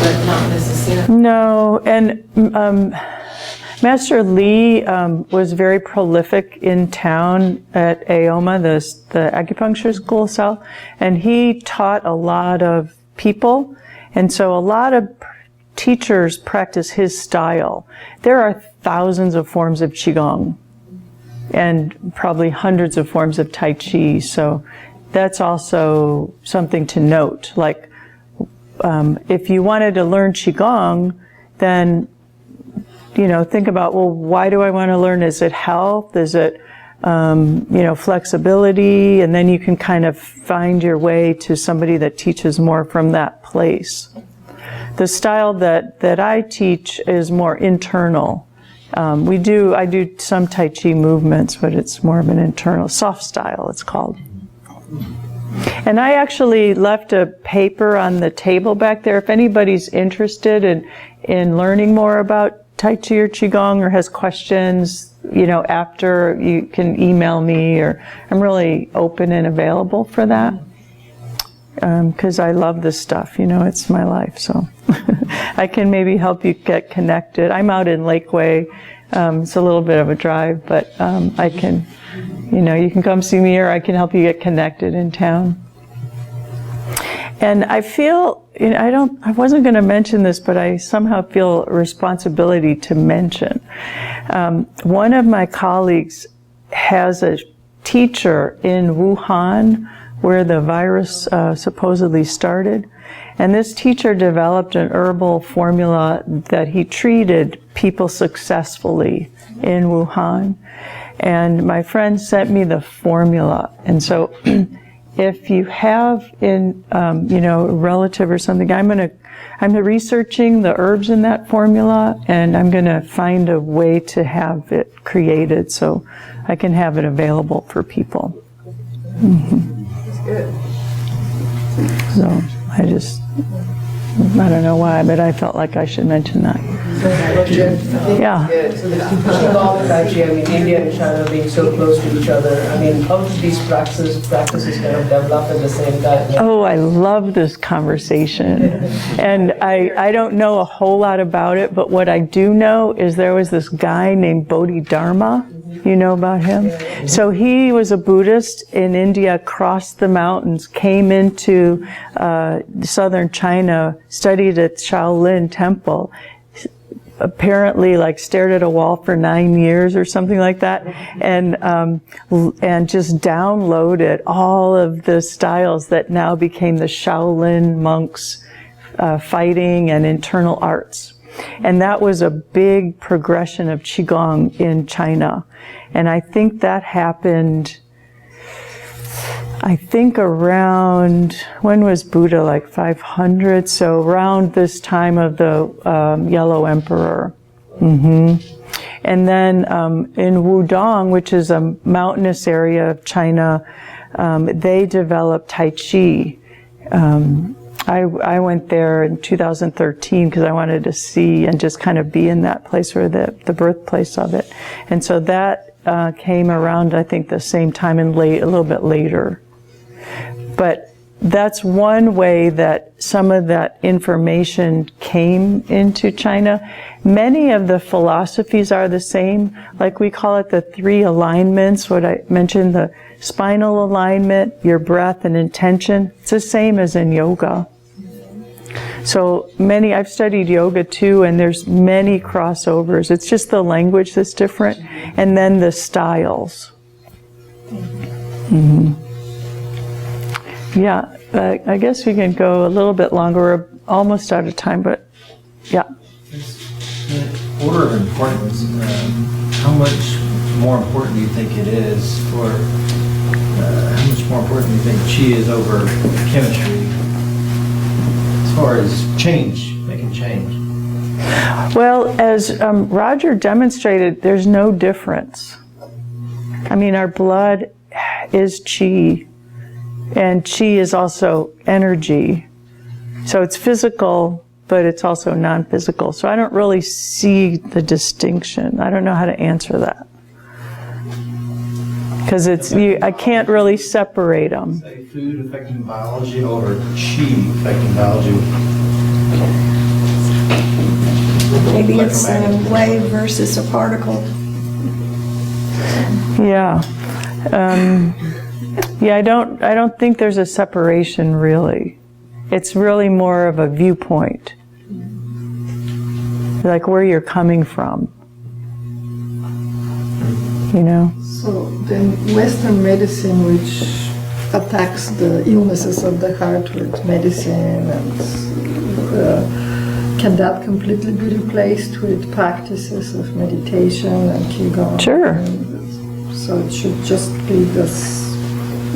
[SPEAKER 8] but not necessarily.
[SPEAKER 2] No, and Master Lee was very prolific in town at AOMA, the acupuncture school south, and he taught a lot of people, and so a lot of teachers practice his style. There are thousands of forms of Qigong and probably hundreds of forms of Tai Chi, so that's also something to note. Like, if you wanted to learn Qigong, then, think about, well, why do I want to learn? Is it health? Is it flexibility, and then you can kind of find your way to somebody that teaches more from that place. The style that I teach is more internal. I do some Tai Chi movements, but it's more of an internal, soft style it's called. And I actually left a paper on the table back there. If anybody's interested in learning more about Tai Chi or Qigong or has questions, after, you can email me, or I'm really open and available for that. Because I love this stuff, it's my life, so I can maybe help you get connected. I'm out in Lakeway. It's a little bit of a drive, but I can, you can come see me, or I can help you get connected in town. And I feel, I wasn't going to mention this, but I somehow feel a responsibility to mention. One of my colleagues has a teacher in Wuhan, where the virus supposedly started. And this teacher developed an herbal formula that he treated people successfully in Wuhan. And my friend sent me the formula. And so if you have a relative or something, I'm researching the herbs in that formula, and I'm going to find a way to have it created so I can have it available for people. Mm-hmm.
[SPEAKER 8] Good.
[SPEAKER 2] So I don't know why, but I felt like I should mention that. Yeah.
[SPEAKER 11] So the Qigong and Tai Chi, India and China being so close to each other, how do these practices kind of develop at the same time?
[SPEAKER 2] Oh, I love this conversation. And I don't know a whole lot about it, but what I do know is there was this guy named Bodhidharma. You know about him? So he was a Buddhist in India, crossed the mountains, came into southern China, studied at Shaolin Temple, apparently stared at a wall for 9 years or something like that, and just downloaded all of the styles that now became the Shaolin monks' fighting and internal arts. And that was a big progression of Qigong in China. And I think that happened, around, when was Buddha, 500? So around this time of the Yellow Emperor. Mm-hmm. And then in Wudong, which is a mountainous area of China, they developed Tai Chi. I went there in 2013 because I wanted to see and just kind of be in that place, or the birthplace of it. And so that came around, I think, the same time and a little bit later. But that's one way that some of that information came into China. Many of the philosophies are the same. We call it the 3 alignments, what I mentioned, the spinal alignment, your breath, and intention. It's the same as in yoga. So I've studied yoga too, and there's many crossovers. It's just the language that's different, and then the styles. Mm-hmm. Yeah, I guess we can go a little bit longer. We're almost out of time, but yeah.
[SPEAKER 12] The order of importance, how much more important do you think it is how much more important do you think Qi is over chemistry? As far as making change?
[SPEAKER 2] Well, as Roger demonstrated, there's no difference. Our blood is Qi, and Qi is also energy. So it's physical, but it's also non-physical. So I don't really see the distinction. I don't know how to answer that. Because I can't really separate them.
[SPEAKER 12] Say food affecting biology over Qi affecting biology.
[SPEAKER 13] Maybe it's a wave versus a particle.
[SPEAKER 2] Yeah. I don't think there's a separation really. It's really more of a viewpoint. Where you're coming from.
[SPEAKER 14] So then Western medicine, which attacks the illnesses of the heart with medicine, and can that completely be replaced with practices of meditation and Qigong?
[SPEAKER 2] Sure.
[SPEAKER 14] And So it should just be this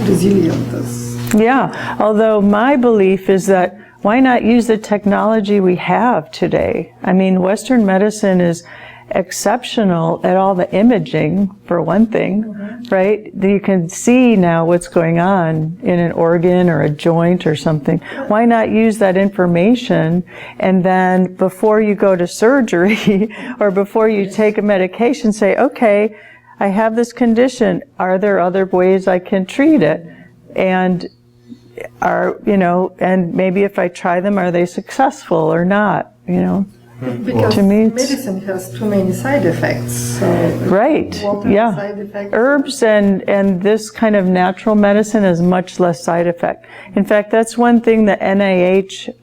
[SPEAKER 14] resilient as.
[SPEAKER 2] Yeah, although my belief is that why not use the technology we have today? I mean, Western medicine is exceptional at all the imaging, for one thing, right? You can see now what's going on in an organ or a joint or something. Why not use that information, and then before you go to surgery or before you take a medication, say, okay, I have this condition. Are there other ways I can treat it? And and maybe if I try them, are they successful or not?
[SPEAKER 14] Because
[SPEAKER 2] to me,
[SPEAKER 14] medicine has too many side effects. So
[SPEAKER 2] right, yeah.
[SPEAKER 14] Side effects?
[SPEAKER 2] Herbs and this kind of natural medicine has much less side effect. In fact, that's one thing that NIH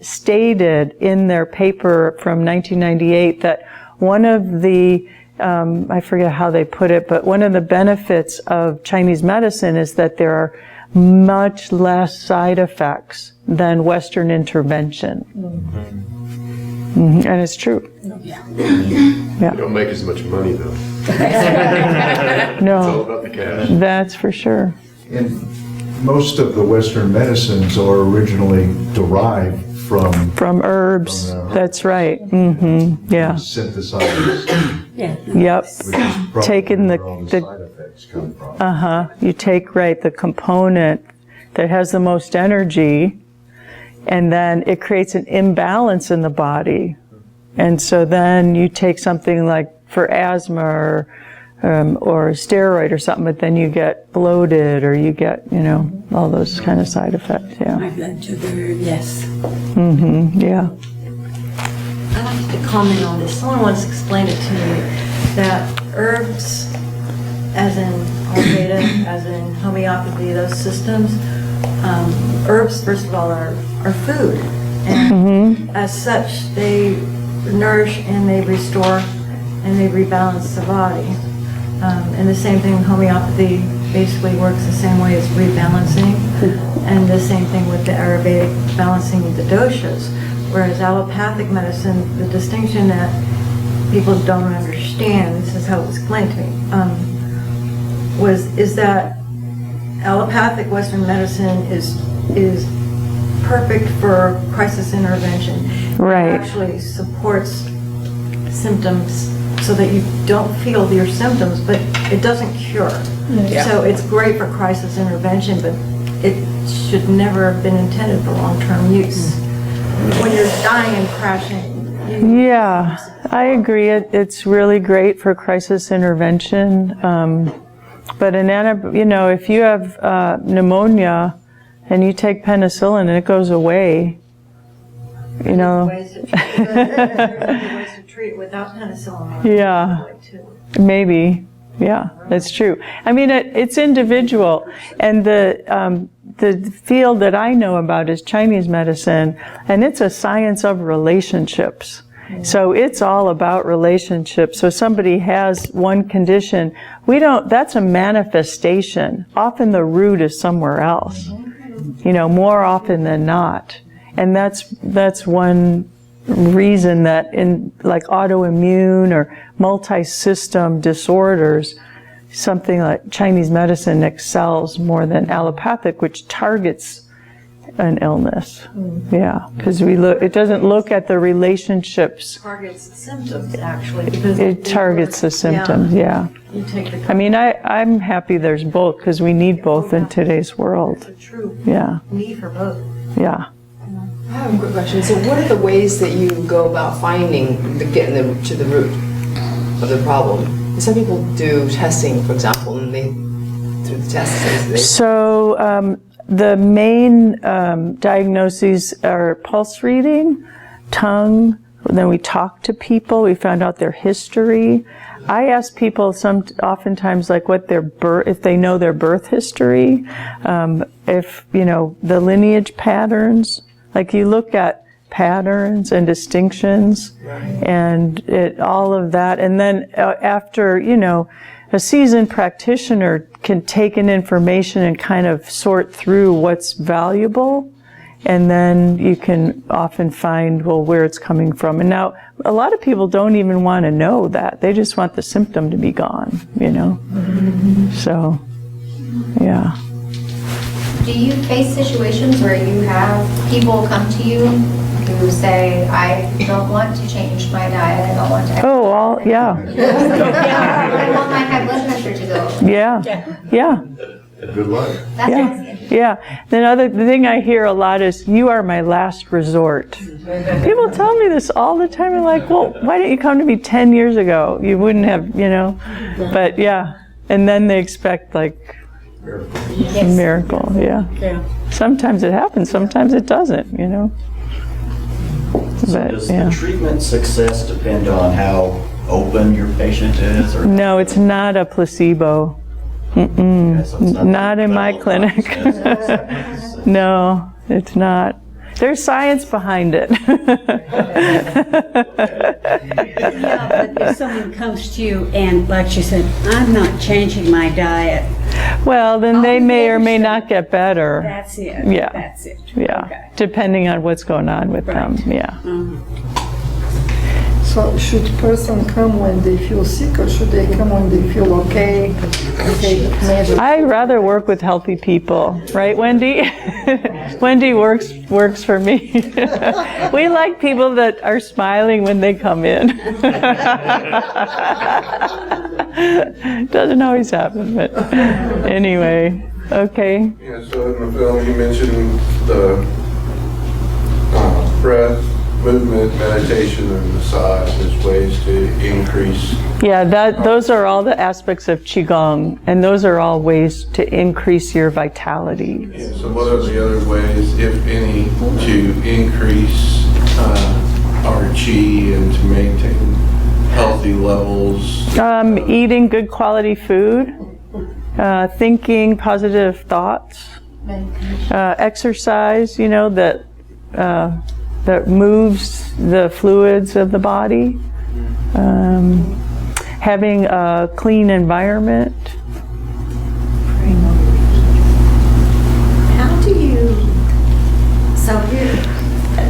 [SPEAKER 2] stated in their paper from 1998, that one of the I forget how they put it, but one of the benefits of Chinese medicine is that there are much less side effects than Western intervention. And it's true.
[SPEAKER 15] Yeah.
[SPEAKER 2] Yeah.
[SPEAKER 15] You don't make as much money though.
[SPEAKER 2] No.
[SPEAKER 15] It's all about the cash.
[SPEAKER 2] That's for sure.
[SPEAKER 16] And most of the Western medicines are originally derived from
[SPEAKER 2] herbs. That's right. Yeah.
[SPEAKER 16] Synthesized.
[SPEAKER 13] Yeah.
[SPEAKER 2] Yep. Taking the
[SPEAKER 16] side effects come from.
[SPEAKER 2] You take the component that has the most energy, and then it creates an imbalance in the body. And so then you take something like for asthma or a steroid or something, but then you get bloated or you get, all those kind of side effects. Yeah.
[SPEAKER 13] High blood sugar, yes.
[SPEAKER 2] Yeah.
[SPEAKER 5] I'd like to comment on this. Someone once explained it to me that herbs, as in Ayurveda, as in homeopathy, those systems, herbs, first of all, are food. And as such, they nourish and they restore and they rebalance the body. And the same thing, homeopathy basically works the same way as rebalancing. And the same thing with the Ayurvedic balancing the doshas. Whereas allopathic medicine, the distinction that people don't understand, this is how it was explained to me, is that allopathic Western medicine is perfect for crisis intervention.
[SPEAKER 2] Right.
[SPEAKER 5] It actually supports symptoms so that you don't feel your symptoms, but it doesn't cure.
[SPEAKER 13] Yeah.
[SPEAKER 5] So it's great for crisis intervention, but it should never have been intended for long-term use. When you're dying and crashing.
[SPEAKER 2] Yeah, I agree. It's really great for crisis intervention. But if you have pneumonia and you take penicillin and it goes away,
[SPEAKER 5] Ways to treat it without penicillin.
[SPEAKER 2] Yeah, maybe. Yeah, that's true. I mean, it's individual, and the field that I know about is Chinese medicine, and it's a science of relationships. So it's all about relationships. So somebody has one condition, that's a manifestation. Often the root is somewhere else, more often than not. And that's one reason that in like autoimmune or multi-system disorders, something like Chinese medicine excels more than allopathic, which targets an illness. Yeah, because it doesn't look at the relationships.
[SPEAKER 5] It targets the symptoms, actually. Because
[SPEAKER 2] it targets the symptoms, yeah.
[SPEAKER 5] You take the
[SPEAKER 2] I mean, I'm happy there's both, because we need both in today's world.
[SPEAKER 5] It's a true need for both.
[SPEAKER 2] Yeah.
[SPEAKER 17] I have a quick question. So what are the ways that you go about getting to the root of the problem? Some people do testing, for example, and through the tests.
[SPEAKER 2] So the main diagnoses are pulse reading, tongue, then we talk to people, we found out their history. I ask people oftentimes like if they know their birth history, if, the lineage patterns. Like you look at patterns and distinctions and all of that. And then after, a seasoned practitioner can take in information and kind of sort through what's valuable And then you can often find, well, where it's coming from. And now, a lot of people don't even want to know that. They just want the symptom to be gone, you know? So, yeah.
[SPEAKER 18] Do you face situations where you have people come to you who say, I don't want to change my diet, I don't want to...
[SPEAKER 2] Yeah.
[SPEAKER 18] I want my high blood pressure to go.
[SPEAKER 2] Yeah.
[SPEAKER 15] Good luck.
[SPEAKER 2] Yeah. The thing I hear a lot is, you are my last resort. People tell me this all the time. I'm like, well, why didn't you come to me 10 years ago? You wouldn't have, you know. But yeah. And then they expect like a miracle. Yeah. Sometimes it happens, sometimes it doesn't, you know.
[SPEAKER 7] So does the treatment success depend on how open your patient is? Or
[SPEAKER 2] no, it's not a placebo. Not in my clinic. No, it's not. There's science behind it.
[SPEAKER 19] Yeah, but if someone comes to you and, like she said, I'm not changing my diet.
[SPEAKER 2] Well, then they may or may not get better.
[SPEAKER 19] That's it.
[SPEAKER 2] Yeah.
[SPEAKER 19] That's it.
[SPEAKER 2] Yeah.
[SPEAKER 19] Okay.
[SPEAKER 2] Depending on what's going on with them. Yeah.
[SPEAKER 14] So should person come when they feel sick, or should they come when they feel okay?
[SPEAKER 2] I rather work with healthy people, right, Wendy? Wendy works for me. We like people that are smiling when they come in. Doesn't always happen, but anyway, okay.
[SPEAKER 20] Yeah, so in the film you mentioned the breath, movement, meditation, and massage as ways to increase.
[SPEAKER 2] Yeah, those are all the aspects of Qigong, and those are all ways to increase your vitality.
[SPEAKER 20] Yeah, so what are the other ways, if any, to increase our Qi and to maintain healthy levels?
[SPEAKER 2] Eating good quality food, thinking positive thoughts, exercise, you know, that moves the fluids of the body, having a clean environment.
[SPEAKER 13] How do you, so here,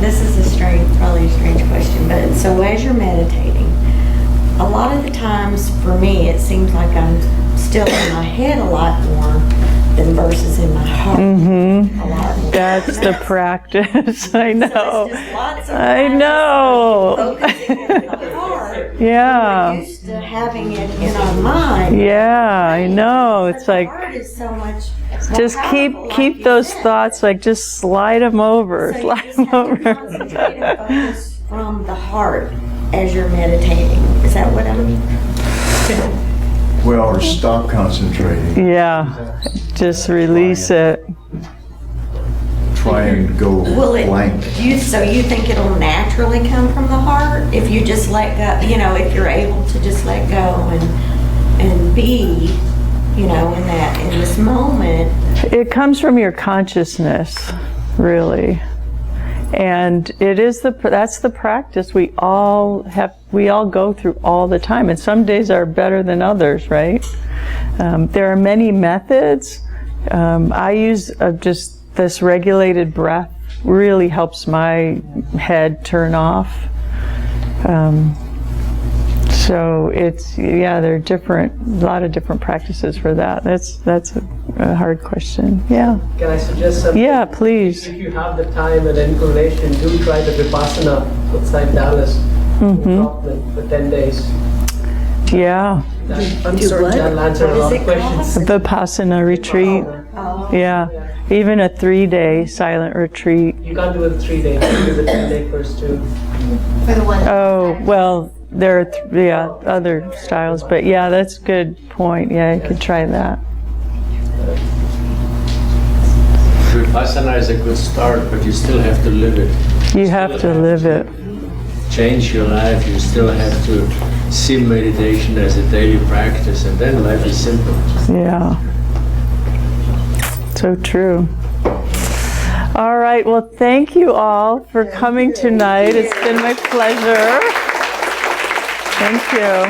[SPEAKER 13] this is probably a strange question, but so as you're meditating, a lot of the times for me it seems like I'm still in my head a lot more than versus in my heart. A lot more.
[SPEAKER 2] That's the practice. I know.
[SPEAKER 13] So it's just lots of
[SPEAKER 2] I know.
[SPEAKER 13] focusing in the heart.
[SPEAKER 2] Yeah.
[SPEAKER 13] We're used to having it in our mind.
[SPEAKER 2] Yeah, I know. It's like,
[SPEAKER 13] The heart is so much
[SPEAKER 2] just keep those thoughts, like just slide them over,
[SPEAKER 13] So
[SPEAKER 2] slide
[SPEAKER 13] you just
[SPEAKER 2] them
[SPEAKER 13] have to
[SPEAKER 2] over.
[SPEAKER 13] concentrate and focus from the heart as you're meditating. Is that what I'm?
[SPEAKER 16] Well, or stop concentrating.
[SPEAKER 2] Yeah, just release it.
[SPEAKER 16] Try and go
[SPEAKER 13] Will it?
[SPEAKER 16] blank.
[SPEAKER 13] So you think it'll naturally come from the heart if you just let go? You know, if you're able to just let go and be, you know, in this moment.
[SPEAKER 2] It comes from your consciousness, really. And it is that's the practice we all go through all the time, and some days are better than others, right? There are many methods. I use just this regulated breath really helps my head turn off. So it's, yeah, there are a lot of different practices for that. That's a hard question. Yeah.
[SPEAKER 11] Can I suggest something?
[SPEAKER 2] Yeah, please.
[SPEAKER 11] If you have the time and inclination, do try the Vipassana outside Dallas for 10 days.
[SPEAKER 2] Yeah.
[SPEAKER 11] I'm sorry, that'll answer a lot of questions.
[SPEAKER 2] Vipassana retreat. Yeah. Even a 3-day silent retreat.
[SPEAKER 11] You can't do it 3 days. You do the 10-day first too.
[SPEAKER 18] For the one.
[SPEAKER 2] Oh, well, there are other styles, but yeah, that's a good point. Yeah, you could try that.
[SPEAKER 12] Vipassana is a good start, but you still have to live it.
[SPEAKER 2] You have to live it.
[SPEAKER 12] Change your life. You still have to see meditation as a daily practice, and then life is simple.
[SPEAKER 2] Yeah. So true. All right. Well, thank you all for coming tonight. It's been my pleasure. Thank you.